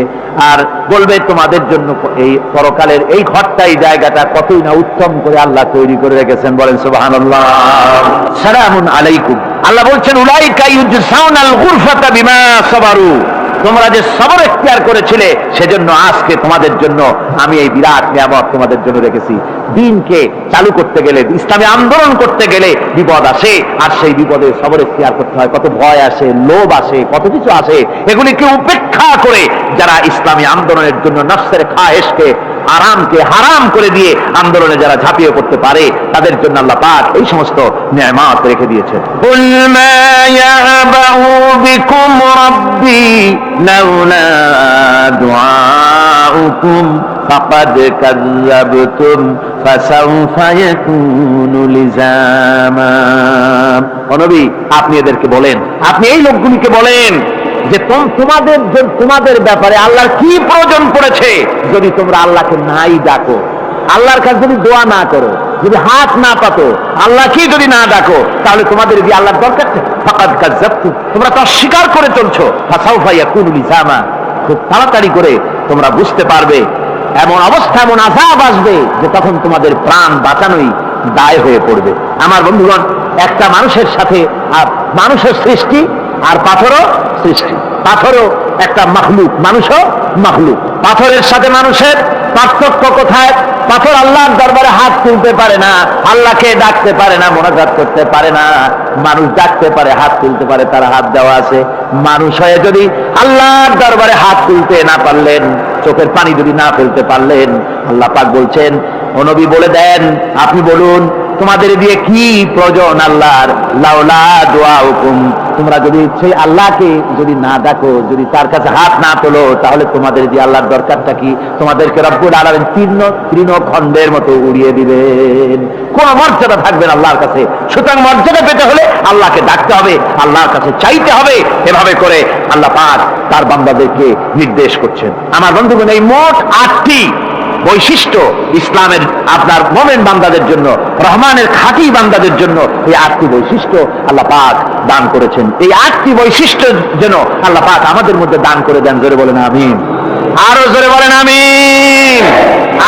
আর বলবে তোমাদের জন্য এই পরকালের এই ঘরটা, এই জায়গাটা কতই না উত্তম করে আল্লাহ তৈরি করে রেখেছেন। বলেন সুবহানাল্লাহ। সালামুন আলাইকুম। আল্লাহ বলছেন উলাইকা ইউজসাউনাল গুরফাতা বিমা সাবারু। তোমরা যে সবর এখতিয়ার করেছিলে, সেজন্য আজকে তোমাদের জন্য আমি এই বিরাট নিয়ামত তোমাদের জন্য রেখেছি। দ্বীনকে চালু করতে গেলে, ইসলামী আন্দোলন করতে গেলে বিপদ আসে, আর সেই বিপদে সবর এখতিয়ার করতে হয়। কত ভয় আসে, লোভ আসে, কত কিছু আসে। এগুলিকে উপেক্ষা করে যারা ইসলামী আন্দোলনের জন্য নফসের খায়েশকে, আরামকে হারাম করে দিয়ে আন্দোলনে যারা ঝাঁপিয়ে পড়তে পারে, তাদের জন্য আল্লাহ পাক এই সমস্ত নিয়ামত রেখে দিয়েছেন। কুল মা ইয়াবাউ বিকুম রাব্বি লাউলা দুআউকুম ফাকাদ কাযযাবতুম ফাসাউফা ইয়াকুনু লিজামা। ও নবী, আপনি এদেরকে বলেন, আপনি এই লোকগুলিকে বলেন যে তোমাদের ব্যাপারে আল্লাহর কি প্রয়োজন পড়েছে যদি তোমরা আল্লাহকে নাই ডাকো, আল্লাহর কাছে যদি দোয়া না করো, যদি হাত না পাতো, আল্লাহ কি যদি না ডাকো, তাহলে তোমাদের কি আল্লাহর দরকার নেই? ফাকাদ কাযযাবতুম, তোমরা তো অস্বীকার করে চলছো। ফাসাউফা ইয়াকুনু লিজামা, খুব তাড়াতাড়ি করে তোমরা বুঝতে পারবে, এমন অবস্থা, এমন আযাব আসবে যে তখন তোমাদের প্রাণ বাঁচানোই দায় হয়ে পড়বে। আমার বন্ধুগণ, একটা মানুষের সাথে মানুষের সৃষ্টি আর পাথরও সৃষ্টি, পাথরও একটা মাখলুক, মানুষও মাখলুক। পাথরের সাথে মানুষের পার্থক্য কোথায়? পাথর আল্লাহর দরবারে হাত তুলতে পারে না, আল্লাহকে ডাকতে পারে না, মোনাজাত করতে পারে না। মানুষ ডাকতে পারে, হাত তুলতে পারে, তার হাত দেওয়া আছে। মানুষ হয়ে যদি আল্লাহর দরবারে হাত তুলতে না পারলেন, চোখের পানি যদি না ফেলতে পারলেন, আল্লাহ পাক বলছেন, ও নবী বলে দেন, আপনি বলুন তোমাদের দিয়ে কি প্রয়োজন আল্লাহর? লাউলা দুআউকুম, তোমরা যদি সেই আল্লাহকে যদি না ডাকো, যদি তার কাছে হাত না তোলো, তাহলে তোমাদের দিয়ে আল্লাহর দরকারটা কি? তোমাদেরকে রব্বুল আলামিন তৃণখণ্ডের মতো উড়িয়ে দিবেন, কোন মর্যাদা থাকবে না আল্লাহর কাছে। সুতরাং মর্যাদা পেতে হলে আল্লাহকে ডাকতে হবে, আল্লাহর কাছে চাইতে হবে। এভাবে করে আল্লাহ পাক তার বান্দাদেরকে নির্দেশ করছেন। আমার বন্ধুগণ, এই মোট 8টি বৈশিষ্ট্য ইসলামের আপনার মোমেন বান্দাদের জন্য, রহমানের খাঁটি বান্দাদের জন্য এই 8টি বৈশিষ্ট্য আল্লাহ পাক দান করেছেন। এই 8টি বৈশিষ্ট্য যেন আল্লাহ পাক আমাদের মধ্যে দান করে দেন। জোরে বলেন আমিন, আরো জোরে বলেন আমিন।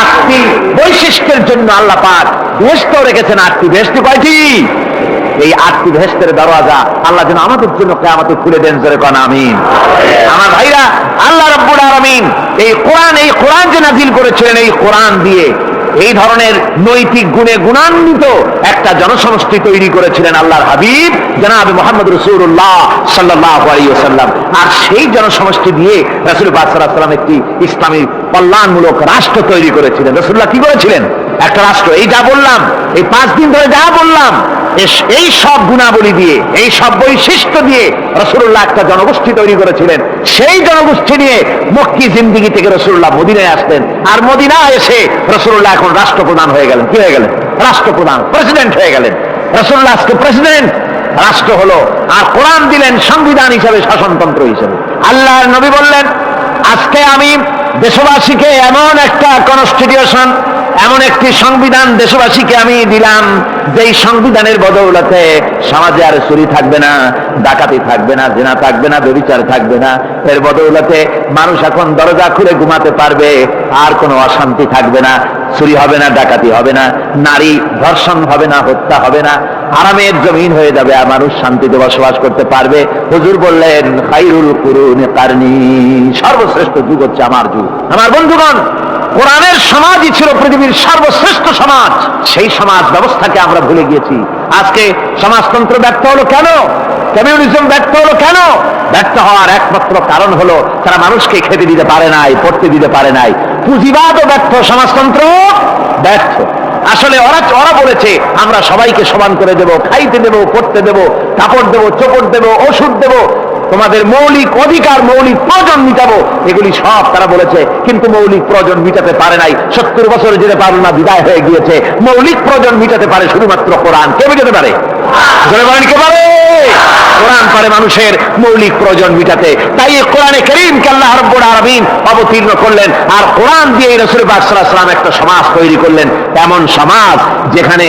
8টি বৈশিষ্ট্যের জন্য আল্লাহ পাক বেহেশত রেখেছেন। 8টি বেহেশত কয়টি? এই 8টি বেহেশতের দরওয়াজা আল্লাহ যেন আমাদের জন্য কিয়ামতে খুলে দেন। জোরে কোন আমিন। আমার ভাইরা, আল্লাহ রাব্বুল আলামিন এই কোরআন যে নাযিল করেছিলেন, এই কোরআন দিয়ে এই ধরনের নৈতিক গুণে গুণান্বিত একটা জনসমষ্টি তৈরি করেছিলেন আল্লাহর হাবিব জনাব মুহাম্মদ রাসূলুল্লাহ সাল্লাল্লাহু আলাইহি ওয়াসাল্লাম। আর সেই জনসমষ্টি দিয়ে রাসূল পাক সাল্লাল্লাহু আলাইহি ওয়াসাল্লাম একটি ইসলামী কল্যাণমূলক রাষ্ট্র তৈরি করেছিলেন। রাসূলুল্লাহ কি করেছিলেন? একটা রাষ্ট্র। এই যা বললাম, এই 5 দিন ধরে যা বললাম, এই সব গুণাবলী দিয়ে, এই সব বৈশিষ্ট্য দিয়ে রাসূলুল্লাহ একটা জনগোষ্ঠী তৈরি করেছিলেন। সেই জনগোষ্ঠী নিয়ে মক্কি জিন্দেগি থেকে রাসূলুল্লাহ মদিনায় আসলেন। আর মদিনায় এসে রাসূলুল্লাহ এখন রাষ্ট্রপ্রধান হয়ে গেলেন। কি হয়ে গেলেন? রাষ্ট্রপ্রধান, প্রেসিডেন্ট হয়ে গেলেন। রাসূলুল্লাহ আজকে প্রেসিডেন্ট, রাষ্ট্র হলো। আর কোরআন দিলেন সংবিধান হিসাবে, শাসনতন্ত্র হিসাবে। আল্লাহর নবী বললেন, আজকে আমি দেশবাসীকে এমন একটা কনস্টিটিউশন, এমন একটি সংবিধান দেশবাসীকে আমি দিলাম, যেই সংবিধানের বদৌলতে সমাজে আর চুরি থাকবে না, ডাকাতি থাকবে না, জিনা থাকবে না, ব্যভিচার থাকবে না। এর বদৌলতে মানুষ এখন দরজা খুলে ঘুমাতে পারবে, আর কোনো অশান্তি থাকবে না, চুরি হবে না, ডাকাতি হবে না, নারী ধর্ষণ হবে না, হত্যা হবে না, আরামের জমিন হয়ে যাবে, আর মানুষ শান্তিতে বসবাস করতে পারবে। হুজুর বললেন, খায়রুল কুরুনি কারনি, সর্বশ্রেষ্ঠ যুগ হচ্ছে আমার যুগ। আমার বন্ধুগণ, কোরআনের সমাজই ছিল পৃথিবীর সর্বশ্রেষ্ঠ সমাজ। সেই সমাজ ব্যবস্থাকে আমরা ভুলে গিয়েছি। আজকে সমাজতন্ত্র ব্যর্থ হলো কেন? কমিউনিজম ব্যর্থ হলো কেন? ব্যর্থ হওয়ার একমাত্র কারণ হলো তারা মানুষকে খেতে দিতে পারে নাই, পড়তে দিতে পারে নাই। পুঁজিবাদও ব্যর্থ, সমাজতন্ত্র ব্যর্থ। আসলে ওরা বলেছে আমরা সবাইকে সমান করে দেব, খাইতে দেব, পড়তে দেব, কাপড় দেব, চোপড় দেব, ওষুধ দেব, তোমাদের মৌলিক অধিকার, মৌলিক প্রয়োজন মিটাবো, এগুলি সব তারা বলেছে। কিন্তু মৌলিক প্রয়োজন মিটাতে পারে নাই। 70 বছর যেতে পারল না, বিদায় হয়ে গিয়েছে। মৌলিক প্রয়োজন মিটাতে পারে শুধুমাত্র কোরআন। কে মিটাতে পারে? কে পারে? কোরআন পারে মানুষের মৌলিক প্রয়োজন মিটাতে। তাই এই কোরআনে কারীমকে আল্লাহ রাব্বুল আলামিন অবতীর্ণ করলেন। আর কোরআন দিয়ে রাসূল পাক সাল্লাল্লাহু আলাইহি ওয়াসাল্লাম একটা সমাজ তৈরি করলেন, এমন সমাজ যেখানে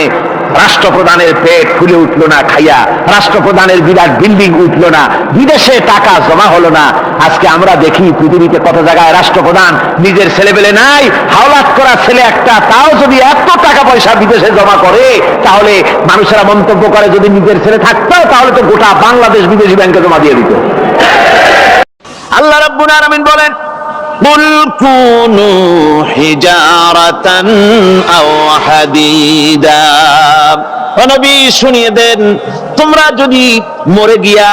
রাষ্ট্রপ্রধানের পেট ফুলে উঠলো না খাইয়া, রাষ্ট্রপ্রধানের বিরাট বিল্ডিং উঠলো না, বিদেশে টাকা জমা হলো না। আজকে আমরা দেখি পৃথিবীতে কত জায়গায় রাষ্ট্রপ্রধান নিজের ছেলেবেলে নাই, হাওলাত করা ছেলে একটা, তাও যদি এত টাকা পয়সা বিদেশে জমা করে, তাহলে মানুষেরা মন্তব্য করে যদি নিজের ছেলে থাকতো তাহলে তো গোটা বাংলাদেশ বিদেশি ব্যাংকে জমা দিয়ে দিত। আল্লাহ রাব্বুল আলামিন বলেন, কুল কুনু হিজারাতান আও হাদিদা, ও নবী শুনিয়ে দেন, তোমরা যদি মরে গিয়া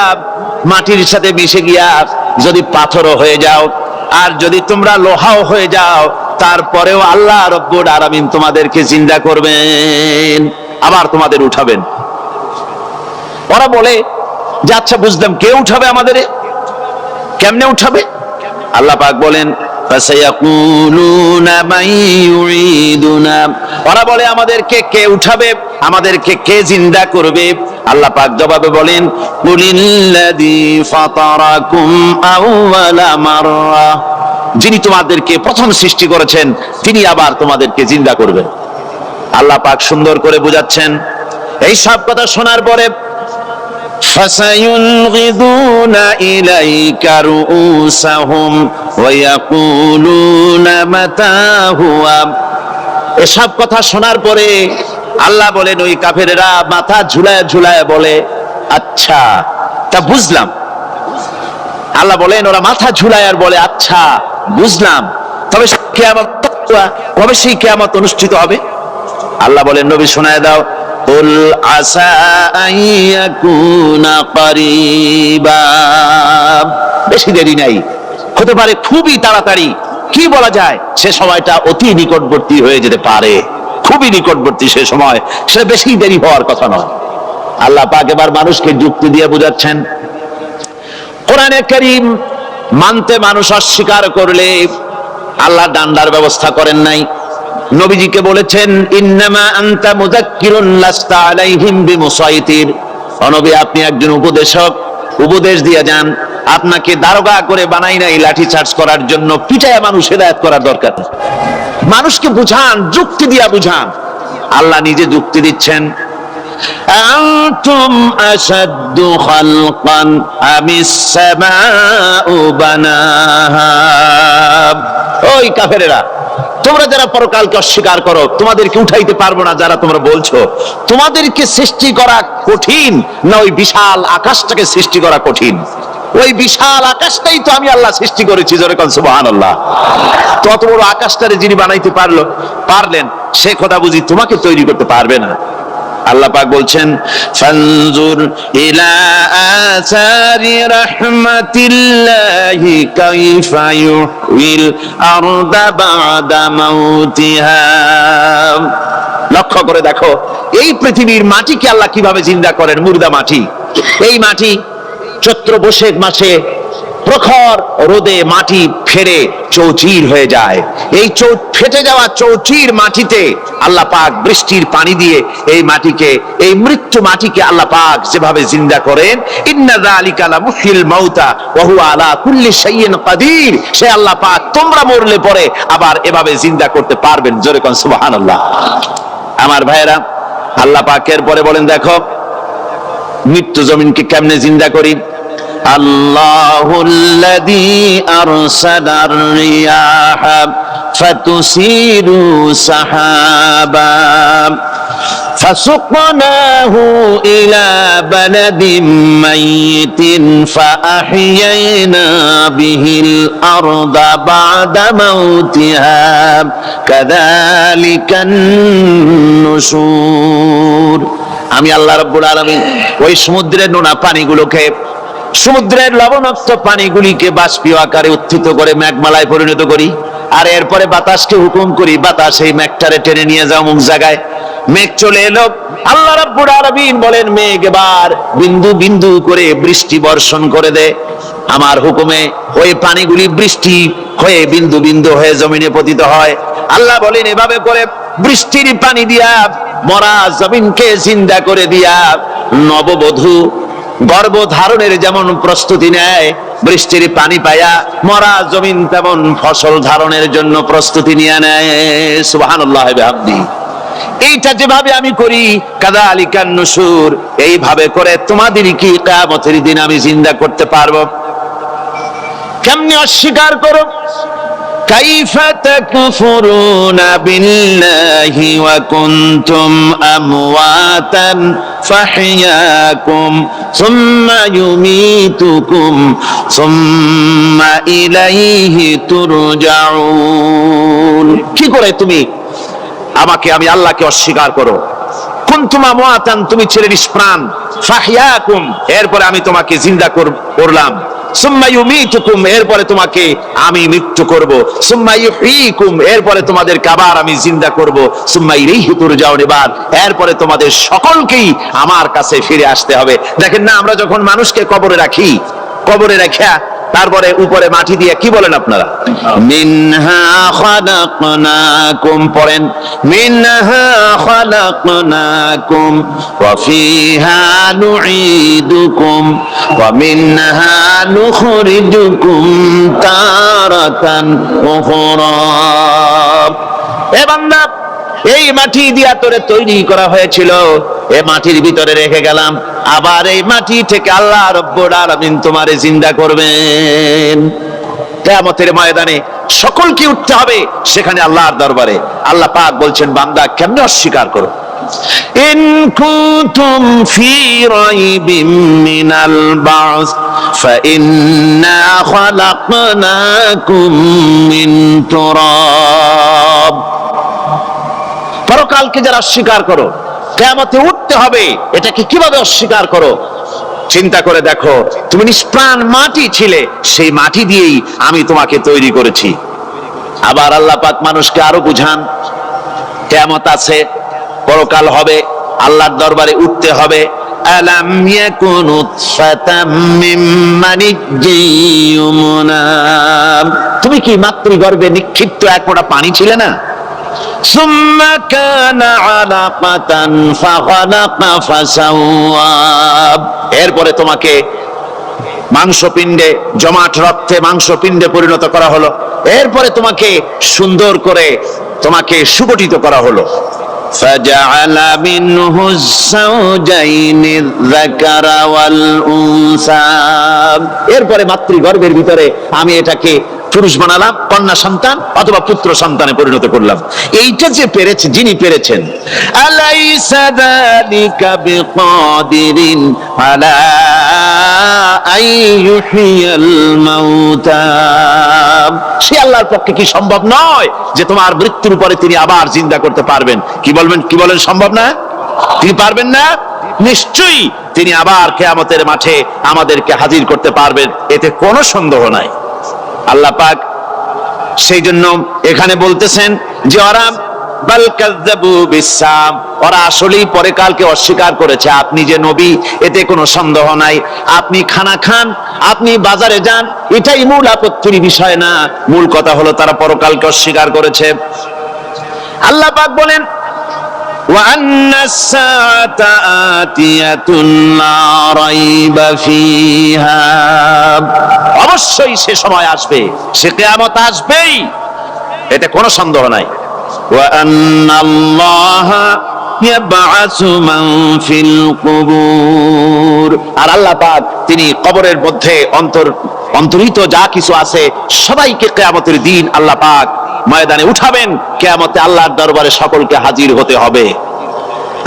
মাটির সাথে মিশে গিয়া যদি পাথরও হয়ে যাও, আর যদি তোমরা লোহাও হয়ে যাও, তারপরেও আল্লাহ রাব্বুল আলামিন তোমাদেরকে জিন্দা করবেন, আবার তোমাদের উঠাবেন। ওরা বলে যে আচ্ছা বুঝলাম, কে উঠাবে আমাদের? কেমনে উঠাবে? আল্লাহ পাক বলেন, ফাসায়াকুলুনা মান ইউঈদুনা, ওরা বলে আমাদেরকে কে উঠাবে, আমাদেরকে কে জিন্দা করবে? আল্লাহ পাক জবাবে বলেন, কুলিল্লাযী ফাতারাকুম আউওয়ালা মাররা, যিনি তোমাদেরকে প্রথম সৃষ্টি করেছেন তিনি আবার তোমাদেরকে জিন্দা করবেন। আল্লাহ পাক সুন্দর করে বোঝাচ্ছেন। এই সব কথা শোনার পরে فَسَيُنْغِضُونَ إِلَيْكَ رُؤُوسَهُمْ وَيَقُولُونَ مَتَى هُوَ, এসব কথা শোনার পরে আল্লাহ বলেন ওই কাফেরেরা মাথা ঝুলায় ঝুলায় বলে, আচ্ছা তা বুঝলাম। আল্লাহ বলেন ওরা মাথা ঝুলায় আর বলে, আচ্ছা বুঝলাম, তবে কিয়ামত কবে সেই কিয়ামত অনুষ্ঠিত হবে? আল্লাহ বলেন, নবী শোনায় দাও, কুল আসা আইয়াকুনা করিবা, বেশি দেরি নাই, হতে পারে খুবই তাড়াতাড়ি। কি বলা যায়, সে সময়টা অতি নিকটবর্তী হয়ে যেতে পারে, খুবই নিকটবর্তী সে সময়, সে বেশি দেরি হওয়ার কথা নয়। আল্লাহ পাক এবার মানুষকে যুক্তি দিয়ে বোঝাচ্ছেন, কোরআনে কারীম মানতে মানুষ অস্বীকার করলে আল্লাহ ডান্ডার ব্যবস্থা করেন নাই। নবীজিকে বলেছেন, ইন্নামা আনতা মুযাক্কিরুন লাস্তা আলাইহিম বিমুসাইতির, ও নবী আপনি একজন উপদেশক, উপদেশ দিয়ে যান, আপনাকে দারোগা করে বানাই নাই লাঠি চার্জ করার জন্য, পিটায়া মানুষ হেদায়েত করার দরকার। মানুষকে বুঝান, যুক্তি দিয়া বুঝান। আল্লাহ নিজে যুক্তি দিচ্ছেন, আনতুম আশাদ্দু খালকান আমিস সামাউ বানাহা। ওই কাফেরেরা, তোমরা যারা পরকালকে অস্বীকার করো, তোমাদেরকে উঠাইতে পারবো না যারা তোমরা বলছো, তোমাদেরকে সৃষ্টি করা কঠিন না ওই বিশাল আকাশটাকে সৃষ্টি করা কঠিন? ওই বিশাল আকাশটাই তো আমি আল্লাহ সৃষ্টি করেছি, জোরে কোন সুবহানাল্লাহ। তত বড় আকাশটারে যিনি বানাইতে পারলেন, সে কথা বুঝি তোমাকে তৈরি করতে পারবে না? আল্লাহ পাক বলছেন, ফানজুর ইলা আসারি রাহমাতিল্লাহি কাইফা ইউহিল আরদা বাদা মাউতিহা। লক্ষ্য করে দেখো, এই পৃথিবীর মাটিকে আল্লাহ কিভাবে জিন্দা করেন। মুর্দা মাটি, এই মাটি চৈত্র বৈশাখ মাসে প্রখর রোদে মাটি ফেরে চৌচির হয়ে যায়। এই ফেটে যাওয়া চৌচির মাটিতে আল্লাহ পাক বৃষ্টির পানি দিয়ে এই মাটিকে, এই মৃত্যু মাটিকে আল্লাহ পাক যেভাবে জিন্দা করেন, ইন্না যালিকা লামুহিল মাউতা ওয়া হুয়া আলা কুল্লি শাইইন কাদির, সে আল্লাহ পাক তোমরা মরলে পরে আবার এভাবে জিন্দা করতে পারবেন। জোরে কোন সুবহানাল্লাহ। আমার ভাইয়েরা, আল্লাহ পাকের পরে বলেন, দেখো মৃত্যু জমিনকে কেমনে জিন্দা করি। আল্লাহুল্লাযী আরসালার রিয়াহা ফাতুসিরু সাহাবা ফাসুকনাহু ইলা বালাদিন মাইয়িতিন ফাআহইয়ানা বিহিল আরদা বা'দা মাউতিহা কাযালিকান নুশুর। আমি আল্লাহ রাব্বুল আলামিন ওই সমুদ্রের নোনা পানিগুলোকে, সমুদ্রের লবণাক্ত পানিগুলিকে বাষ্পীয় আকারে উত্থিত করে মেঘমালায় পরিণত করি, আর এরপরে বাতাসকে হুকুম করি, বাতাস এই মেঘটারে টেনে নিয়ে যাও অমুক জায়গায়। মেঘ চলে এলো, আল্লাহ রাব্বুল আলামিন বলেন, মেঘ এবার বিন্দু বিন্দু করে বৃষ্টি বর্ষণ করে দে। আমার হুকুমে ওই পানিগুলি বৃষ্টি হয়ে বিন্দু বিন্দু হয়ে জমিনে পতিত হয়। আল্লাহ বলেন, এভাবে করে বৃষ্টির পানি দিয়া মরা জমিনকে জিন্দা করে দিয়া নববধূ গর্ভধারণের যেমন প্রস্তুতি নেয়, বৃষ্টির পানি পায়া মরা জমিন তেমন ফসল ধারণের জন্য প্রস্তুতি নিয়ে নেয়। সুবহানাল্লাহ বিহামদি। এইটা যেভাবে আমি করি, কাযালিকান নুশুর, এইভাবে করে তোমাদের কি কিয়ামতের দিন আমি জিন্দা করতে পারবো? কেমনে অস্বীকার করো? কাইফা তাকফুরুনা বিল্লাহি ওয়া কুনতুম আমওয়াতান ফাহইয়াকুম সুম্মা ইউমীতুকুম সুম্মা ইলাইহি তুরজাউন। কি করে তুমি আমাকে, আমি আল্লাহকে অস্বীকার করো? কুনতুম আমওয়াতান, তুমি ছিলে নিষ্প্রাণ, ফাহইয়াকুম, এরপরে আমি তোমাকে জিন্দা করলাম, সুম্মা ইউমীতুকুম, এরপরে তোমাকে আমি মৃত্যু করব, সুম্মা ইউহয়িকুম, এরপরে তোমাদেরকে আবার আমি জিন্দা করব, সুম্মা ইলাইহি তুরজাউন, এরপরে তোমাদের সকলকেই আমার কাছে ফিরে আসতে হবে। দেখেন না, আমরা যখন মানুষকে কবরে রাখি, কবরে রাখা তারপরে উপরে মাটি দিয়ে কি বলেন আপনারা? মিনহা খালাকনাকুম, পড়েন, মিনহা খালাকনাকুম ওয়া ফিহা নুঈদুকুম ওয়া মিনহা নুখরিজুকুম তারাতান উখরা। এ বান্দা, এই মাটি দিয়া তোরে তৈরি করা হয়েছিল, এই মাটির ভিতরে রেখে গেলাম, আবার এই মাটি থেকে আল্লাহ রাব্বুল আলামিন তোমারে জিন্দা করবেন। কিয়ামতের ময়দানে সকলকে উঠতে হবে সেখানে আল্লাহর দরবারে। আল্লাহ পাক বলছেন, বান্দা কেমনে অস্বীকার করো? ইন কুনতুম ফি রাইবিম মিনাল বা'স ফাইন্না খালাকনাকুম মিন তুরাব। পরকালকে যারা অস্বীকার করো, কিয়ামতে উঠতে হবে, এটাকে কিভাবে অস্বীকার করো? চিন্তা করে দেখো, তুমি নিষ্প্রাণ মাটি ছিলে, সেই মাটি দিয়েই আমি তোমাকে তৈরি করেছি। আবার আল্লাহ পাক মানুষকে আরো বুঝান, কিয়ামত আছে, পরকাল হবে, আল্লাহর দরবারে উঠতে হবে। আলাম ইয়াকুন উতফাতাম মিন মানিজ্জিন ইউমনা, তুমি কি মাতৃগর্ভে নিক্ষিপ্ত এক ফোঁটা পানি ছিলে না? সুম্মা কানা আলাকাতান ফাখালাকা ফাসাওয়া, এরপরে তোমাকে মাংসপিণ্ডে, জমাট রক্তে মাংসপিণ্ডে পরিণত করা হলো, এরপরে তোমাকে সুন্দর করে তোমাকে সুগঠিত করা হলো। فجعل منه الزوجين الذكر والأنثى। এরপরে মাতৃগর্ভের ভিতরে আমি এটাকে পুরুষ বানালাম, কন্যা সন্তান অথবা পুত্র সন্তানে পরিণত করলাম। এইটা যে পেরেছে, যিনি পেরেছেন, আলাইসা যালিকা বিকাদিরিন আলা আইয়ুহিয়াল মাউতা। সে আল্লাহর পক্ষে কি সম্ভব নয় যে তোমার মৃত্যুর পরে তিনি আবার জিন্দা করতে পারবেন? কি বলেন সম্ভব না? তিনি পারবেন না? নিশ্চয়ই তিনি আবার কিয়ামতের মাঠে আমাদেরকে হাজির করতে পারবেন, এতে কোনো সন্দেহ নাই। আল্লাহ পাক সেই জন্য এখানে বলতেছেন যে ওরা বাল কাযযাবু বিসাম, ওরা আসলেই পরকালকে অস্বীকার করেছে। আপনি যে নবী, এতে কোনো সন্দেহ নাই। আপনি খানা খান, আপনি বাজারে যান, এটাই মূল আপত্তির বিষয় না। মূল কথা হলো তারা পরকালকে অস্বীকার করেছে। আল্লাহ পাক বলেন وأن الساعة آتية لا ريب فيها। অবশ্যই সে সময় আসবে, সে কিয়ামত আসবেই, এতে কোনো সন্দেহ নাই। وأن الله يبعث من في القبور। আর আল্লাহ পাক তিনি কবরের মধ্যে অন্তর্হিত যা কিছু আছে সবাইকে কিয়ামতের দিন আল্লাহ পাক ময়দানে উঠাবেন। কিয়ামতে আল্লাহর দরবারে সকলকে হাজির হতে হবে।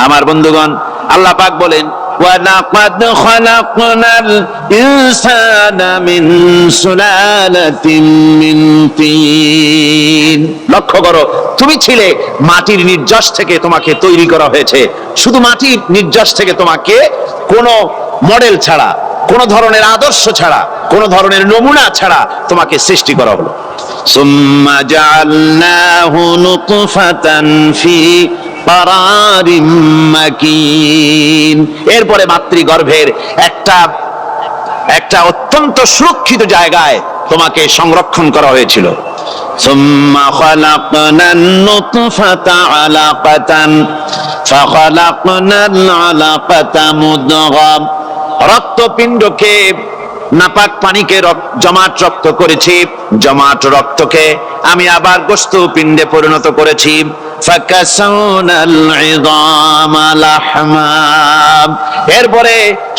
আমার বন্ধুগণ, আল্লাহ পাক বলেন ওয়ালাকাদ খালাকনাল ইনসানা মিন সুলালাতিন মিন তিন। লক্ষ্য করো, তুমি ছিলে মাটির নির্যাস থেকে তোমাকে তৈরি করা হয়েছে। শুধু মাটির নির্যাস থেকে তোমাকে কোনো মডেল ছাড়া, কোনো ধরনের আদর্শ ছাড়া, কোনো ধরনের নমুনা ছাড়া তোমাকে সৃষ্টি করা হলো। সুম্মা জাআলনাহু নুতফাতান ফি কারারিম মাকিন। এরপরে মাতৃগর্ভের একটা অত্যন্ত সুরক্ষিত জায়গায় তোমাকে সংরক্ষণ করা হয়েছিল। সুম্মা খালাকনান নুতফাতা আলাকাতান ফাখালাকনাল আলাকাতা মুদগা। রক্তপিণ্ডকে, নাপাক পানিকে জমাট রক্ত করেছি, জমাট রক্তকে আমি আবার গোশত পিণ্ডে পরিণত করেছি। ফাকাসাউনাল ইযামা লাহমা। এরপরে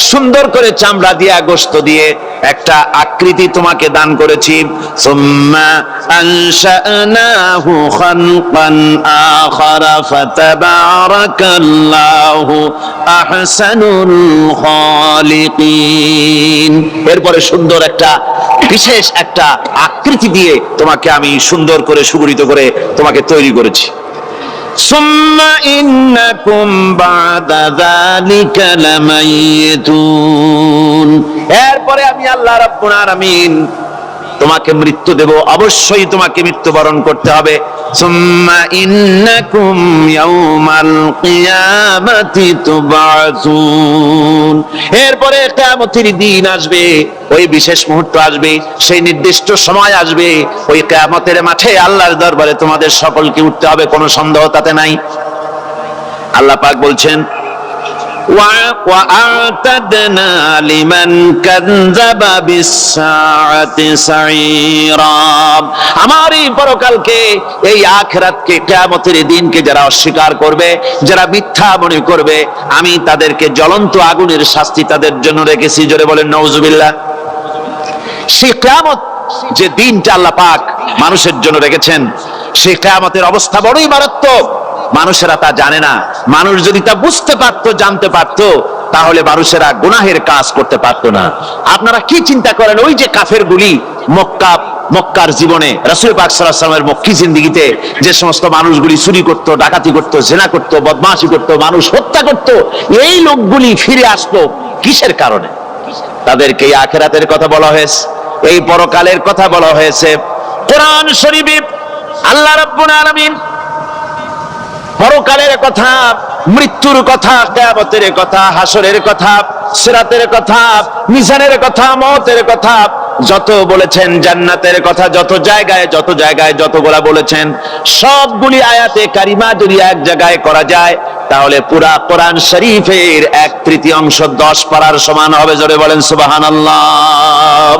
সুন্দর করে চামড়া দিয়া, গোশত দিয়ে একটা আকৃতি তোমাকে দান করেছি। সুম্মা আনশানাহু খালকান আখারা ফাতাবারাকাল্লাহু আহসানুল খালিকিন। এরপরে সুন্দর একটা বিশেষ একটা আকৃতি দিয়ে তোমাকে আমি সুন্দর করে সুগঠিত করে তোমাকে তৈরি করেছি। সুম্মা ইন্নাকুম বাদা যালিকা লামাইয়িতুন। এরপরে আমি আল্লাহ রাব্বুল আলামিন তোমাকে মৃত্যু দেব, অবশ্যই তোমাকে মৃত্যুবরণ করতে হবে। সুম্মা ইন্নাকুম ইয়াউমাল কিয়ামাতি তুবআসুন। এরপরে কিয়ামতের দিন আসবে, ওই বিশেষ মুহূর্ত আসবে, সেই নির্দিষ্ট সময় আসবে, ওই কিয়ামতের মাঠে আল্লাহর দরবারে তোমাদের সকলকে উঠতে হবে, কোনো সন্দেহ তাতে নাই। আল্লাহ পাক বলছেন وَأَعْتَدْنَا لِمَنْ كَذَّبَ بِالسَّاعَةِ سَعِيرًا। আমার এই পরকালকে, এই আখিরাতকে, কিয়ামতের দিনকে যারা অস্বীকার করবে, যারা মিথ্যা মনে করবে, আমি তাদেরকে জ্বলন্ত আগুনের শাস্তি তাদের জন্য রেখেছি। জোরে বলেন নাউজুবিল্লাহ। সেই কিয়ামত যে দিনটা আল্লাহ পাক মানুষের জন্য রেখেছেন, সেই কিয়ামতের অবস্থা বড়ই মারাত্মক। মানুষেরা তা জানে না। মানুষ যদি তা বুঝতে পারতো, জানতে পারতো, তাহলে মানুষেরা গুনাহের কাজ করতে পারতো না। আপনারা কি চিন্তা করেন, ওই যে কাফেরগুলি মক্কার জীবনে, রাসূল পাক সাল্লাল্লাহু আলাইহি ওয়াসাল্লামের মক্কি জিন্দেগিতে যে সমস্ত মানুষগুলি চুরি করত, ডাকাতি করত, জিনা করত, বদমাশি করত, মানুষ হত্যা করত, এই লোকগুলি ফিরে আসতো কিসের কারণে? তাদেরকে এই আখিরাতের কথা বলা হয়েছে, এই পরকালের কথা বলা হয়েছে। কোরআন শরীফে আল্লাহ রাব্বুল আলামিন পরকালের কথা, মৃত্যুর কথা, কিয়ামতের কথা, হাসরের কথা, সিরাতের কথা, মিজানের কথা, মওতের কথা যত বলেছেন, জান্নাতের কথা যত জায়গায় যতগুলা বলেছেন, সবগুলি আয়াতে কারিমা যদি এক জায়গায় করা যায়, তাহলে পুরা কোরআন শরীফের 1/3 10 পারার সমান হবে। জোরে বলেন সুবহানাল্লাহ।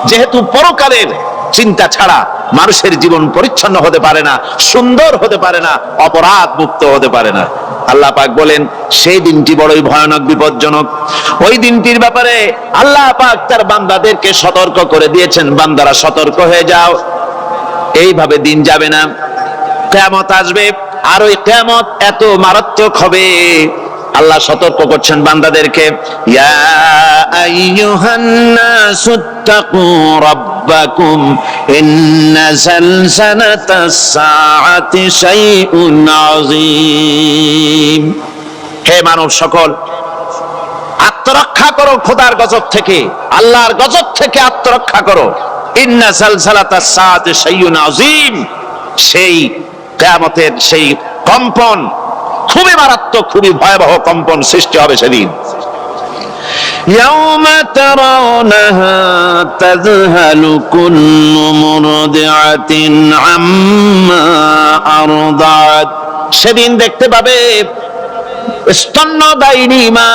যেহেতু পরকালের চিন্তা ছাড়া মানুষের জীবন পরিচ্ছন্ন হতে পারে না, সুন্দর হতে পারে না, অপরাধ মুক্ত হতে পারে না। আল্লাহ পাক বলেন সেই দিনটি বড়ই ভয়ানক, বিপজ্জনক। ওই দিনটির ব্যাপারে আল্লাহ পাক তার বান্দাদেরকে সতর্ক করে দিয়েছেন, বান্দারা সতর্ক হয়ে যাও, এইভাবে দিন যাবে না, কিয়ামত আসবে। আর ওই কিয়ামত এত মারাত্মক হবে, আল্লাহ সতর্ক করছেন বান্দাদেরকে, ইয়া আইয়ুহান নাসুত্তাকু রাব্বাকুম ইন্না যালজালাতাস সাআতি শাইউন আযীম। হে মানব সকল, আত্মরক্ষা করো খোদার গজব থেকে, আল্লাহর গজব থেকে আত্মরক্ষা করো। ইন্না যালজালাতাস সাআতি শাইউন আযীম, সেই কিয়ামতের সেই কম্পন খুবই মারাত্মক, খুবই ভয়াবহ কম্পন সৃষ্টি হবে সেদিন। ইয়াউমা তারাউনাহা তাযহালু কুল্লু মুরদিআতিন আম্মা আরদাত, সেদিন দেখতে পাবে স্তন্যদায়িনী মা,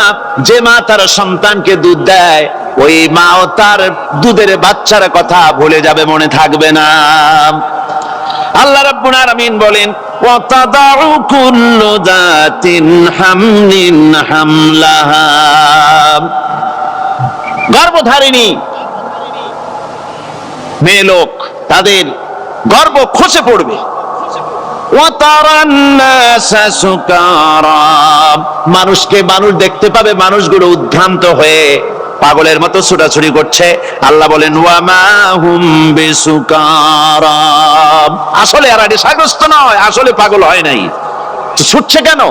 যে মা তার সন্তানকে দুধ দেয়, ওই মাও তার দুধের বাচ্চার কথা ভুলে যাবে, মনে থাকবে না। আল্লাহ রাব্বুল আলামিন বলেন, وَتَضَعُ كُلُّ ذَاتٍ حَمْلٍ حَمْلَهَا, গর্ভধারিণী মেয়ে লোক তাদের গর্ভ খসে পড়বে। وَتَرَى النَّاسَ سُكَارَى, মানুষকে মানুষ দেখতে পাবে, মানুষগুলো উদ্ভ্রান্ত হয়ে পাগলের মতো ছুটাছুটি করছে। আল্লাহ বলেন, ওয়া মা হুম বিসুকারা, আসলে আর নেশাগ্রস্ত নয়, আসলে পাগল হয় নাই। ছুটছে কেন?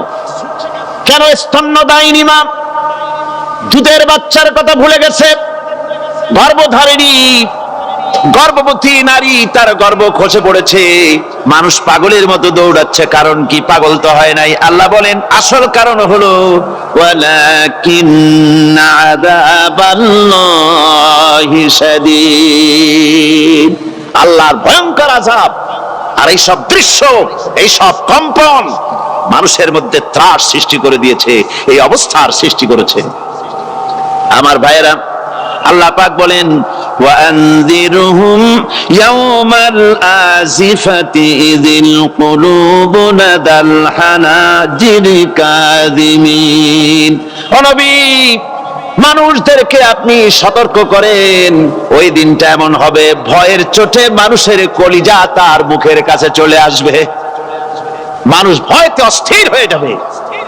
কেন? স্তন্যদায়িনী মা দুধের বাচ্চার কথা ভুলে গেছে। গর্ভধারিণী গর্ভবতী নারী, তার গর্ভ খসে পড়েছে, মানুষ পাগলের মতো দৌড়াচ্ছে। কারণ কি? পাগল তো হয় নাই। আল্লাহ বলেন আসল কারণ হলো ওয়ালাকিন্না আযাবাল্লাহি শাদীদ, আল্লাহর ভয়ঙ্কর আযাব। আর এই সব দৃশ্য, এই সব কম্পন মানুষের মধ্যে ত্রাস সৃষ্টি করে দিয়েছে, এই অবস্থার সৃষ্টি করেছে। আমার ভাইয়েরা, আল্লাহ পাক বলেন, وأنذرهم يوم الآزفة إذ القلوب لدى الحناجر كاظمين, ও নবী, মানুষদেরকে আপনি সতর্ক করেন, ওই দিনটা এমন হবে ভয়ের চোটে মানুষের কলিজা তার মুখের কাছে চলে আসবে। মানুষ ভয়তে অস্থির হয়ে যাবে,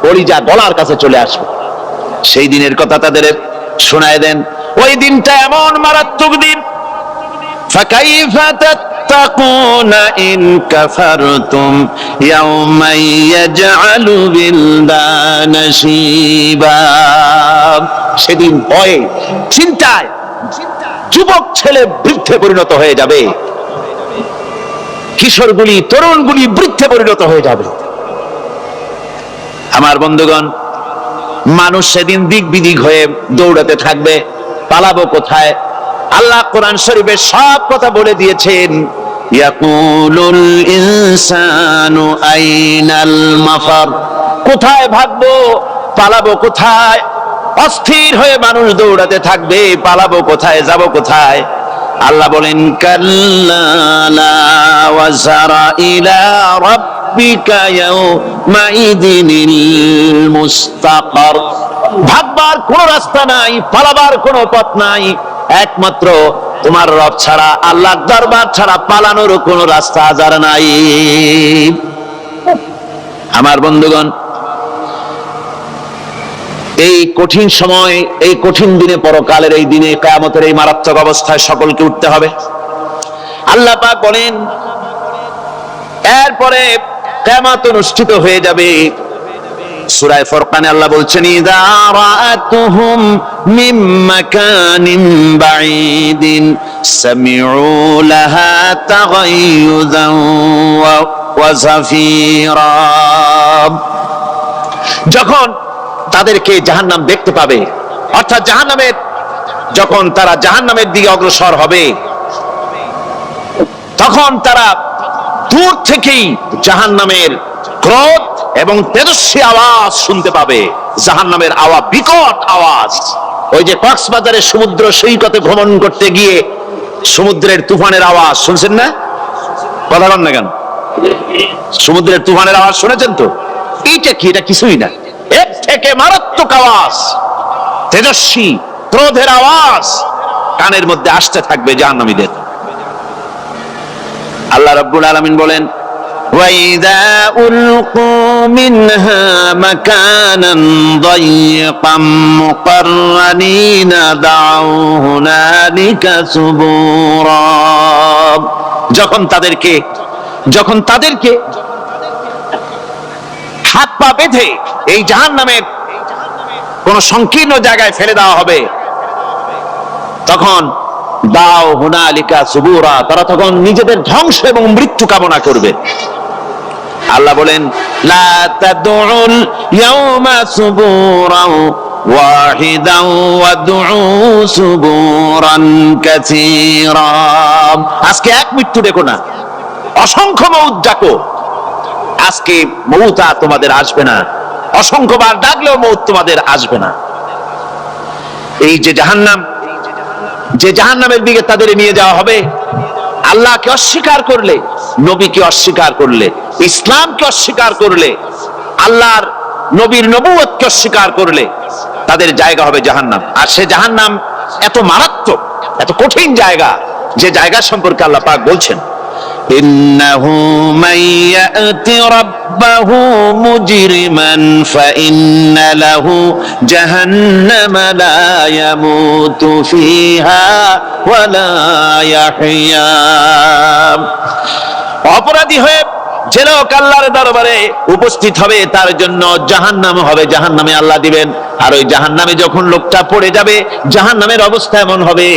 কলিজা গলার কাছে চলে আসবে। সেই দিনের কথা তাদের শোনায় দেন। ওই দিনটা এমন মারাত্মক দিন, ফাকাইফা তাত্তাকুনা ইন কাফারতুম ইয়াওমা ইয়াজআলু বিলদানা শিবা, সেদিন ভয়ে চিন্তায় যুবক ছেলে বৃদ্ধে পরিণত হয়ে যাবে, কিশোরগুলি তরুণগুলি বৃদ্ধে পরিণত হয়ে যাবে। আমার বন্ধুগণ, মানুষ সেদিন দিক বিদিক হয়ে দৌড়াতে থাকবে, পালাবো কোথায়? আল্লাহ কোরআন শরীফে সব কথা বলে দিয়েছেন। ইয়াকুলুল ইনসানু আইনাল মাফার, কোথায় ভাগবো, পালাবো কোথায়? অস্থির হয়ে মানুষ দৌড়াতে থাকবে, পালাবো কোথায়, যাব কোথায়? আল্লাহ বলেন, কাল্লা লা ওয়াজারা ইলা রাব্বিকা ইয়াউমাইদিনিল মুস্তাকার, ভাগবার কোন রাস্তা নাই, পালাবার কোন পথ নাই, একমাত্র তোমার রব ছাড়া, আল্লাহর দরবার ছাড়া পালানোর কোন রাস্তা আজার নাই। আমার বন্ধুগণ, এই কঠিন সময়, এই কঠিন দিনে, পরকালের এই দিনে, কিয়ামতের এই মারাত্মক অবস্থায় সকলকে উঠতে হবে। আল্লাহ পাক বলেন, এরপরে কিয়ামত অনুষ্ঠিত হয়ে যাবে। সূরা ফুরকানে আল্লাহ বলছেন, ইযা রাআতুহুম মিন মাকানিন বাঈদিন সামিউ লাহা তাগায়ুযান ওয়া যাফীরা, যখন তাদেরকে জাহান্নাম দেখতে পাবে, অর্থাৎ জাহান্নামের, যখন তারা জাহান্নামের দিকে অগ্রসর হবে, তখন তারা দূর থেকেই জাহান্নামের ক্রোধ এবং তেজস্বী আওয়াজ শুনতে পাবে। জাহান্নামের আওয়াজ, বিকট আওয়াজ। ওই যে কক্সবাজারের সমুদ্র সৈকতে ভ্রমণ করতে গিয়ে সমুদ্রের তুফানের আওয়াজ শুনছেন না? কথা বল না কেন? সমুদ্রের তুফানের আওয়াজ শুনেছেন তো? এইটা কি? এটা কিছুই না, এর থেকে মারাত্মক আওয়াজ, তেজস্বী ক্রোধের আওয়াজ কানের মধ্যে আসতে থাকবে জাহান্নামীদের। আল্লাহ রাব্বুল আলামিন বলেন, وَإِذَا أُلْقُوا مِنْهَا مَكَانًا ضَيِّقًا مُقَرَّنِينَ دَعَوْا هُنَالِكَ ثُبُورًا। যখন তাদেরকে হাত পা বেঁধে এই জাহান্নামের কোন সংকীর্ণ জায়গায় ফেলে দেওয়া হবে, তখন দাও হুনালিকা সুবুরা, তারা তখন নিজেদের ধ্বংস এবং মৃত্যু কামনা করবে। আল্লাহ বলেন, লা তাদউল ইয়াউমা সুবুরান ওয়াহিদান ওয়াদউ সুবুরান কাসীরা। আজকে এক মৃত্যু ডেকো না, অসংখ্য মউত ডাকো। আজকে মউত তোমাদের আসবে না, অসংখ্যবার ডাকলেও মউত তোমাদের আসবে না। এই যে জাহান্নামের দিকে তাদের নিয়ে যাওয়া হবে, আল্লাহকে অস্বীকার করলে, নবীকে অস্বীকার করলে, ইসলামকে অস্বীকার করলে, আল্লাহর নবীর নবুয়তকে অস্বীকার করলে তাদের জায়গা হবে জাহান্নাম। আর সে জাহান্নাম এত মারাত্মক, এত কঠিন জায়গা, যে জায়গা সম্পর্কে আল্লাহ পাক বলছেন, ইন্নাহু মান ইয়াতি রাব্বাহু মুজরিমান ফাইন্না লাহু জাহান্নামা লা ইয়ামুতু ফিহা ওয়া লা ইয়াহইয়া। অপরাধী হয়ে যে লোক আল্লাহর দরবারে উপস্থিত হবে, তার জন্য জাহান্নাম হবে, জাহান্নামে আল্লাহ দিবেন। আর ওই জাহান্নামে যখন লোকটা পড়ে যাবে, জাহান্নামের অবস্থা এমন হবে,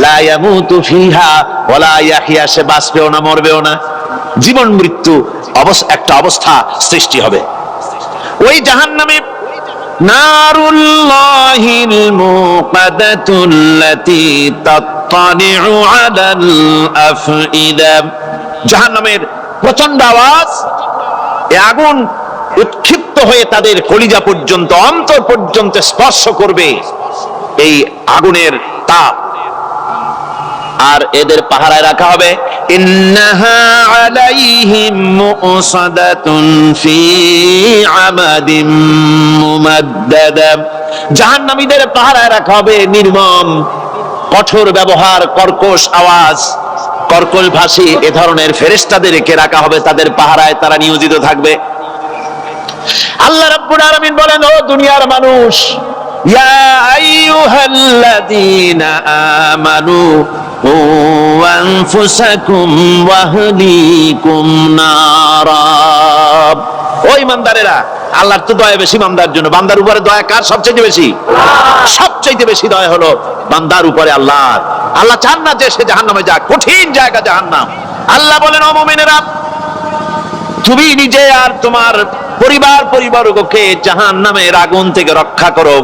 লা ইয়ামুতু ফিহা ওয়া লা ইয়াহইয়া, সে বাঁচবেও না মরবেও না, জীবন মৃত্যু একটা অবস্থা সৃষ্টি হবে। ওই জাহান্নামে নারুল্লাহিল মুকাদাতুল্লাতী তাত্তালিউ আলাল আফইদা, জাহান্নামের প্রচন্ড আওয়াজ, এই আগুন উৎক্ষিপ্ত হয়ে তাদের কলিজা পর্যন্ত, অন্তর পর্যন্ত স্পর্শ করবে এই আগুনের তাপ। আর এদের পাহারায় রাখা হবে, ইন্নাহা আলাইহিম মুসাদাতুন ফি আমাদিম মুমাদ্দাদা, জাহান্নামীদের পাহারায় রাখা হবে নির্মম, কঠোর ব্যবহার, কর্কশ আওয়াজ, কর্কশ ভাষী এ ধরনের ফেরেশতাদেরকে রাখা হবে তাদের পাহারায়, তারা নিয়োজিত থাকবে। আল্লাহ রাব্বুল আলামিন বলেন, ও দুনিয়ার মানুষ, ইয়া আইয়ুহাল্লাযীনা আমানু কু আনফুসাকুম ওয়া আহলিকুম নারা। ও ঈমানদারেরা, আল্লাহর তো দয়া বেশি বান্দার জন্য। বান্দার উপরে দয়া কার সবচেয়ে বেশি? সবচেয়ে বেশি দয়া হলো বান্দার উপরে আল্লাহর। আল্লাহ চান না যে সে জাহান্নামে যাক, কঠিন জায়গা জাহান্নাম। আল্লাহ বলেন, ও মুমিনেরা, তুমি নিজে আর তোমার পরিবারকে জাহান্নামের আগুন থেকে রক্ষা করো,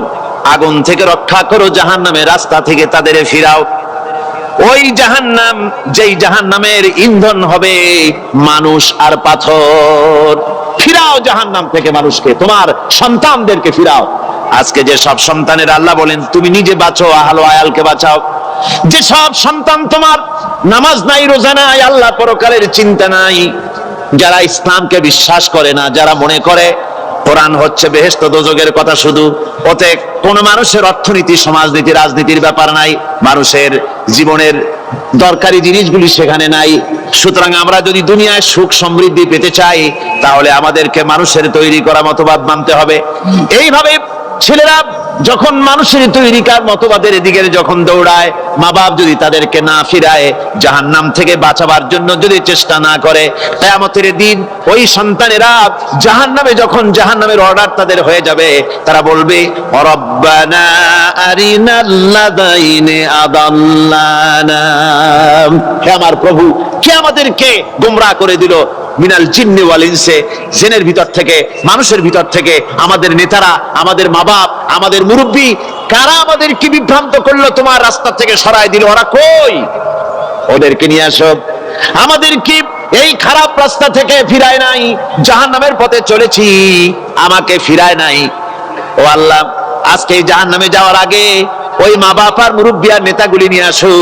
আগুন থেকে রক্ষা করো, জাহান্নামের রাস্তা থেকে তাদের ফিরাও। ওই জাহান্নাম, যেই জাহান্নামের ইন্ধন হবে মানুষ আর পাথর, ফিরাও জাহান্নাম থেকে মানুষকে, তোমার সন্তানদেরকে ফিরাও। আজকে যে সব সন্তানের আল্লাহ বলেন তুমি নিজে বাঁচো, আহলো আয়ালকে বাঁচাও। যে সব সন্তান তোমার নামাজ নাই, রোজা নাই, আল্লাহ পরকালের চিন্তা নাই, যারা ইসলামকে বিশ্বাস করে না, যারা মনে করে কোরআন হচ্ছে বেহেশত দোজখের কথা শুধু, ওতে কোন মানুষের অর্থনীতি, সমাজনীতি, রাজনীতির ব্যাপার নাই, মানুষের জীবনের দরকারি জিনিসগুলি সেখানে নাই। সুতরাং আমরা যদি দুনিয়ায় সুখ সমৃদ্ধি পেতে চাই, তাহলে আমাদেরকে মানুষের তৈরি করা মতবাদ মানতে হবে। এইভাবে ছেলেরা যখন মানুষের তৈরিকার মতবাদের দিকে যখন দৌড়ায়, মা বাপ যদি তাদেরকে না ফিরায়, জাহান্নাম থেকে বাঁচাবার জন্য যদি চেষ্টা না করে, কিয়ামতের দিন ওই সন্তানেরা জাহান্নামে, যখন জাহান্নামের অর্ডার তাদের হয়ে যাবে, তারা বলবে, রব্বানা আরিনাল্লাযাইনি আদাল্লানা, হে আমার প্রভু, কে আমাদেরকে গোমরাহ করে দিল, মিনাল জিন্নি ওয়াল ইনসি, জিনের ভিতর থেকে, মানুষের ভিতর থেকে, আমাদের নেতারা, আমাদের মা বাপ, আমাদের মুরব্বী, কারা আমাদেরকে বিভ্রান্ত করলো, তোমার রাস্তা থেকে সরায় দিল, ওরা কই? ওদেরকে নিয়ে আসো। আমাদেরকে এই খারাপ রাস্তা থেকে ফিরায় নাই, জাহান্নামের পথে চলেছি, আমাকে ফিরায় নাই। ও আল্লাহ, আজকে জাহান্নামে যাওয়ার আগে ওই মা বাবার মুরব্বিয়ার নেতাগুলি নিয়ে আসো,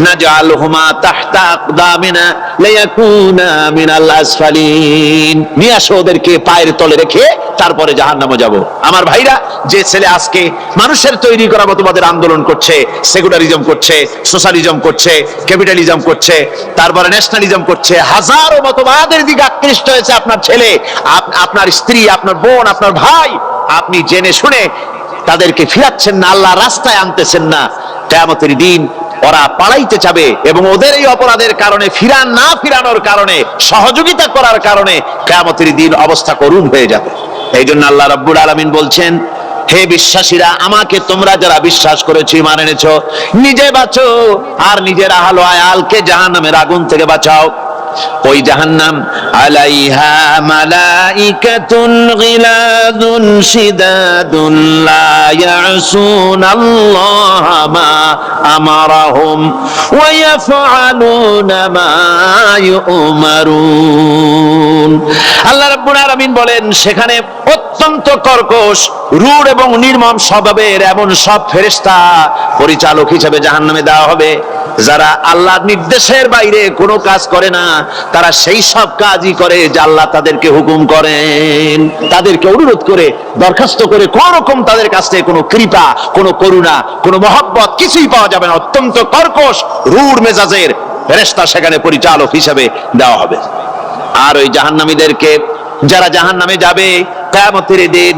নাজআলহুমা তাহতা আকদামিনা লিয়াকুনা মিনাল আসফালিন, নিয়ে আসো ওদেরকে পায়ের তলে রেখে তারপরে জাহান্নামে যাব। আমার ভাইরা, যে ছেলে আজকে মানুষের তৈরি করা মতবাদের আন্দোলন করছে, সেকুলারিজম করছে, সোশ্যালিজম করছে, ক্যাপিটালিজম করছে, তারপরে ন্যাশনালিজম করছে, হাজারো মতবাদের দিকে আকৃষ্ট হয়েছে আপনার ছেলে, আপনার স্ত্রী, আপনার বোন, আপনার ভাই, আপনি জেনে শুনে তাদেরকে ফিরাচ্ছেন না, আল্লাহর রাস্তায় আনতেছেন না। কিয়ামতের দিন ওরা পালাইতে যাবে এবং ওদের এই অপরাধের কারণে, ফিরানোর কারণে, সহযোগিতা করার কারণে কিয়ামতের দিন অবস্থা করুণ হয়ে যাবে। এই জন্য আল্লাহ রাব্বুল আলামিন বলছেন, হে বিশ্বাসীরা, আমাকে তোমরা যারা বিশ্বাস করেছো, ঈমান এনেছো, নিজে বাঁচো আর নিজের আহল ও আয়ালকে জাহান্নামের আগুন থেকে বাঁচাও। ওই জাহান্নাম আলাইহা মালাইকাতুন গিলাদুন শিদাদুন লা ইয়াসুনাল্লাহা মা আমারাহুম ওয়া ইয়াফআলুনা মা ইউমারুন। আল্লাহ রাব্বুল আলামিন বলেন, সেখানে অত্যন্ত কর্কশ, রূঢ় এবং নির্মম স্বভাবের এমন সব ফেরেশতা পরিচালক হিসেবে জাহান্নামে দেওয়া হবে, যারা আল্লাহর নির্দেশের বাইরে কোনো কাজ করে না, তারা সেই সব কাজই করে যা আল্লাহ তাদেরকে হুকুম করেন। তাদেরকে অনুরোধ করে, দরখাস্ত করে কোন রকম তাদের কাছ থেকে কোনো কৃপা, কোনো করুণা, কোনো মহব্বত কিছুই পাওয়া যাবে না। অত্যন্ত কর্কশ, রূঢ় মেজাজের ফেরেশতা সেখানে পরিচালক হিসেবে দেওয়া হবে। আর ওই জাহান্নামীদেরকে, যারা জাহান্নামে যাবে কিয়ামতের দিন,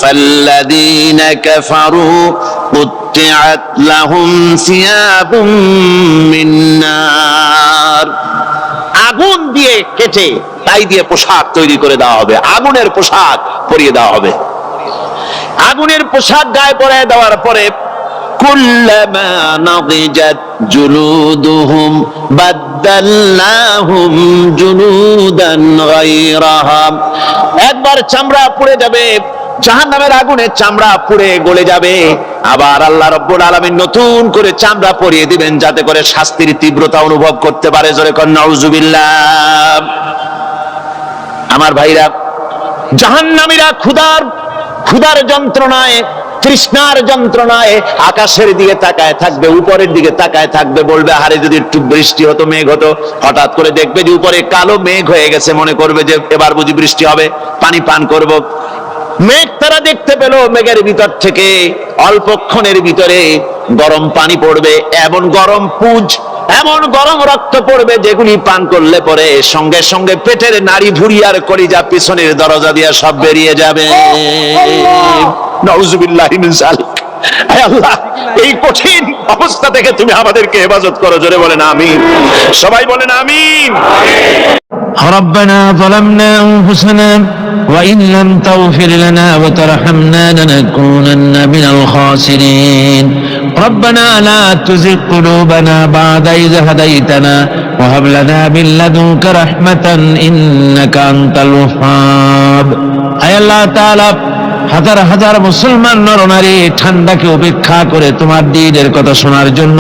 فالذين كفروا قطعت لهم ثياب من نار, আগুন দিয়ে কেটে তাই দিয়ে পোশাক তৈরি করে দেওয়া হবে, আগুনের পোশাক পরিয়ে দেওয়া হবে। আগুনের পোশাক গায়ে পরিয়ে দেওয়ার পরে কুল্লামা নাদিজাত জুলুদুহুম বাদদালনাহুম জুলুদান গায়রাহা, একবার চামড়া পুড়ে যাবে, জাহান্নামের আগুনে চামড়া পুড়ে গলে যাবে, আবার আল্লাহ রাব্বুল আলামিন নতুন করে চামড়া পরিয়ে দিবেন, যাতে করে শাস্তির তীব্রতা অনুভব করতে পারে। জোরে কোন নাউজুবিল্লাহ। আমার ভাইরা, জাহান্নামীরা ক্ষুধার যন্ত্রণায়, তৃষ্ণার যন্ত্রণায় আকাশের দিকে তাকায় থাকবে, উপরের দিকে তাকায় থাকবে, বলবে, আরে যদি একটু বৃষ্টি হতো, মেঘ হতো। হঠাৎ করে দেখবে যে উপরে কালো মেঘ হয়ে গেছে, মনে করবে যে এবার বুঝি বৃষ্টি হবে, পানি পান করব। মেঘ তারা দেখতে পেল, মেঘের ভিতর থেকে অল্পক্ষণের ভিতরে গরম পানি পড়বে, এমন গরম পুঁজ, এমন গরম রক্ত পড়বে, যেগুলি পান করলে পরে সঙ্গে সঙ্গে পেটের নাড়ি ভুঁড়ি আর কলিজা পিছনের দরজা দিয়ে সব বেরিয়ে যাবে। নাউজুবিল্লাহি মিন যালিক। হে আল্লাহ, এই কঠিন অবস্থা থেকে তুমি আমাদেরকে হেফাজত করো। জোরে বলেন আমিন। সবাই বলেন আমিন। ربنا ظلمنا أنفسنا وإن لم تغفر لنا وترحمنا لنكونن من الخاسرين ربنا لا تزغ قلوبنا بعد إذ هديتنا وهب لنا من لدنك رحمة إنك أنت الوهاب। أي الله تعالى, হাজার হাজার মুসলমান নরনারী ঠান্ডাকে উপেক্ষা করে তোমার দ্বীনের কথা শোনার জন্য,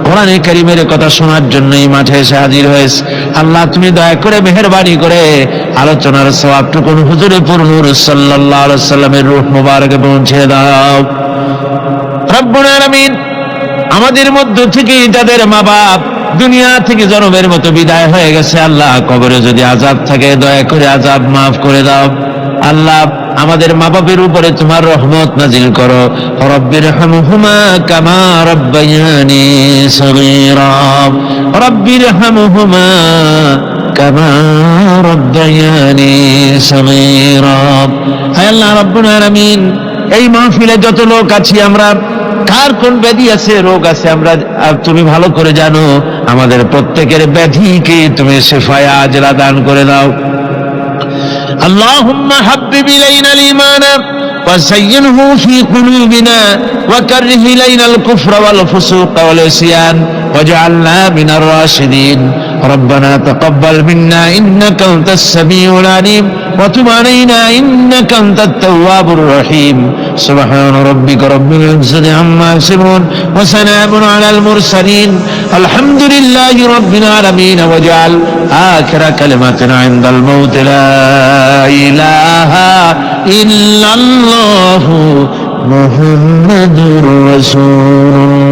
কোরআনে কারীমের কথা শোনার জন্য এই মাঠে এসে হাজির হয়েছে। আল্লাহ, তুমি দয়া করে মেহেরবানি করে আলোচনার সওয়াবটুকু হুজুরে পুরনূর সাল্লাল্লাহু আলাইহি সাল্লামের রূহ মুবারকে পৌঁছে দাও। রব্বুল আলামিন, আমাদের মধ্য থেকে যাদের মা বাপ দুনিয়া থেকে জনমের মতো বিদায় হয়ে গেছে, আল্লাহ, কবরে যদি আযাব থাকে দয়া করে আযাব মাফ করে দাও। আল্লাহ, আমাদের মা বাপের উপরে তোমার রহমত নাজিল করো। রব্বিরহামহুমা কামা রাব্বায়ানি সগীরা, রব্বিরহামহুমা কামা রাব্বায়ানি সগীরা। হে আল্লাহ রাব্বুল আলামিন, এই মাহফিলে যত লোক আছি আমরা, কার কোন ব্যাধি আছে, রোগ আছে, আমরা তুমি ভালো করে জানো। আমাদের প্রত্যেকের ব্যাধিকে তুমি শিফায়ে আজলা দান করে দাও। اللهم حبب إلينا الإيمان وزينه في قلوبنا وكره إلينا الكفر والفسوق والعصيان واجعلنا من الراشدين ربنا تقبل منا إنك أنت السميع العليم وتب علينا إنك أنت التواب الرحيم سبحان ربك رب العزة عما يصفون وسلام على المرسلين الحمد لله رب العالمين واجعل آخر كلمتنا عند الموت لا إله إلا الله মুহাম্মাদুর রাসূলুল্লাহ।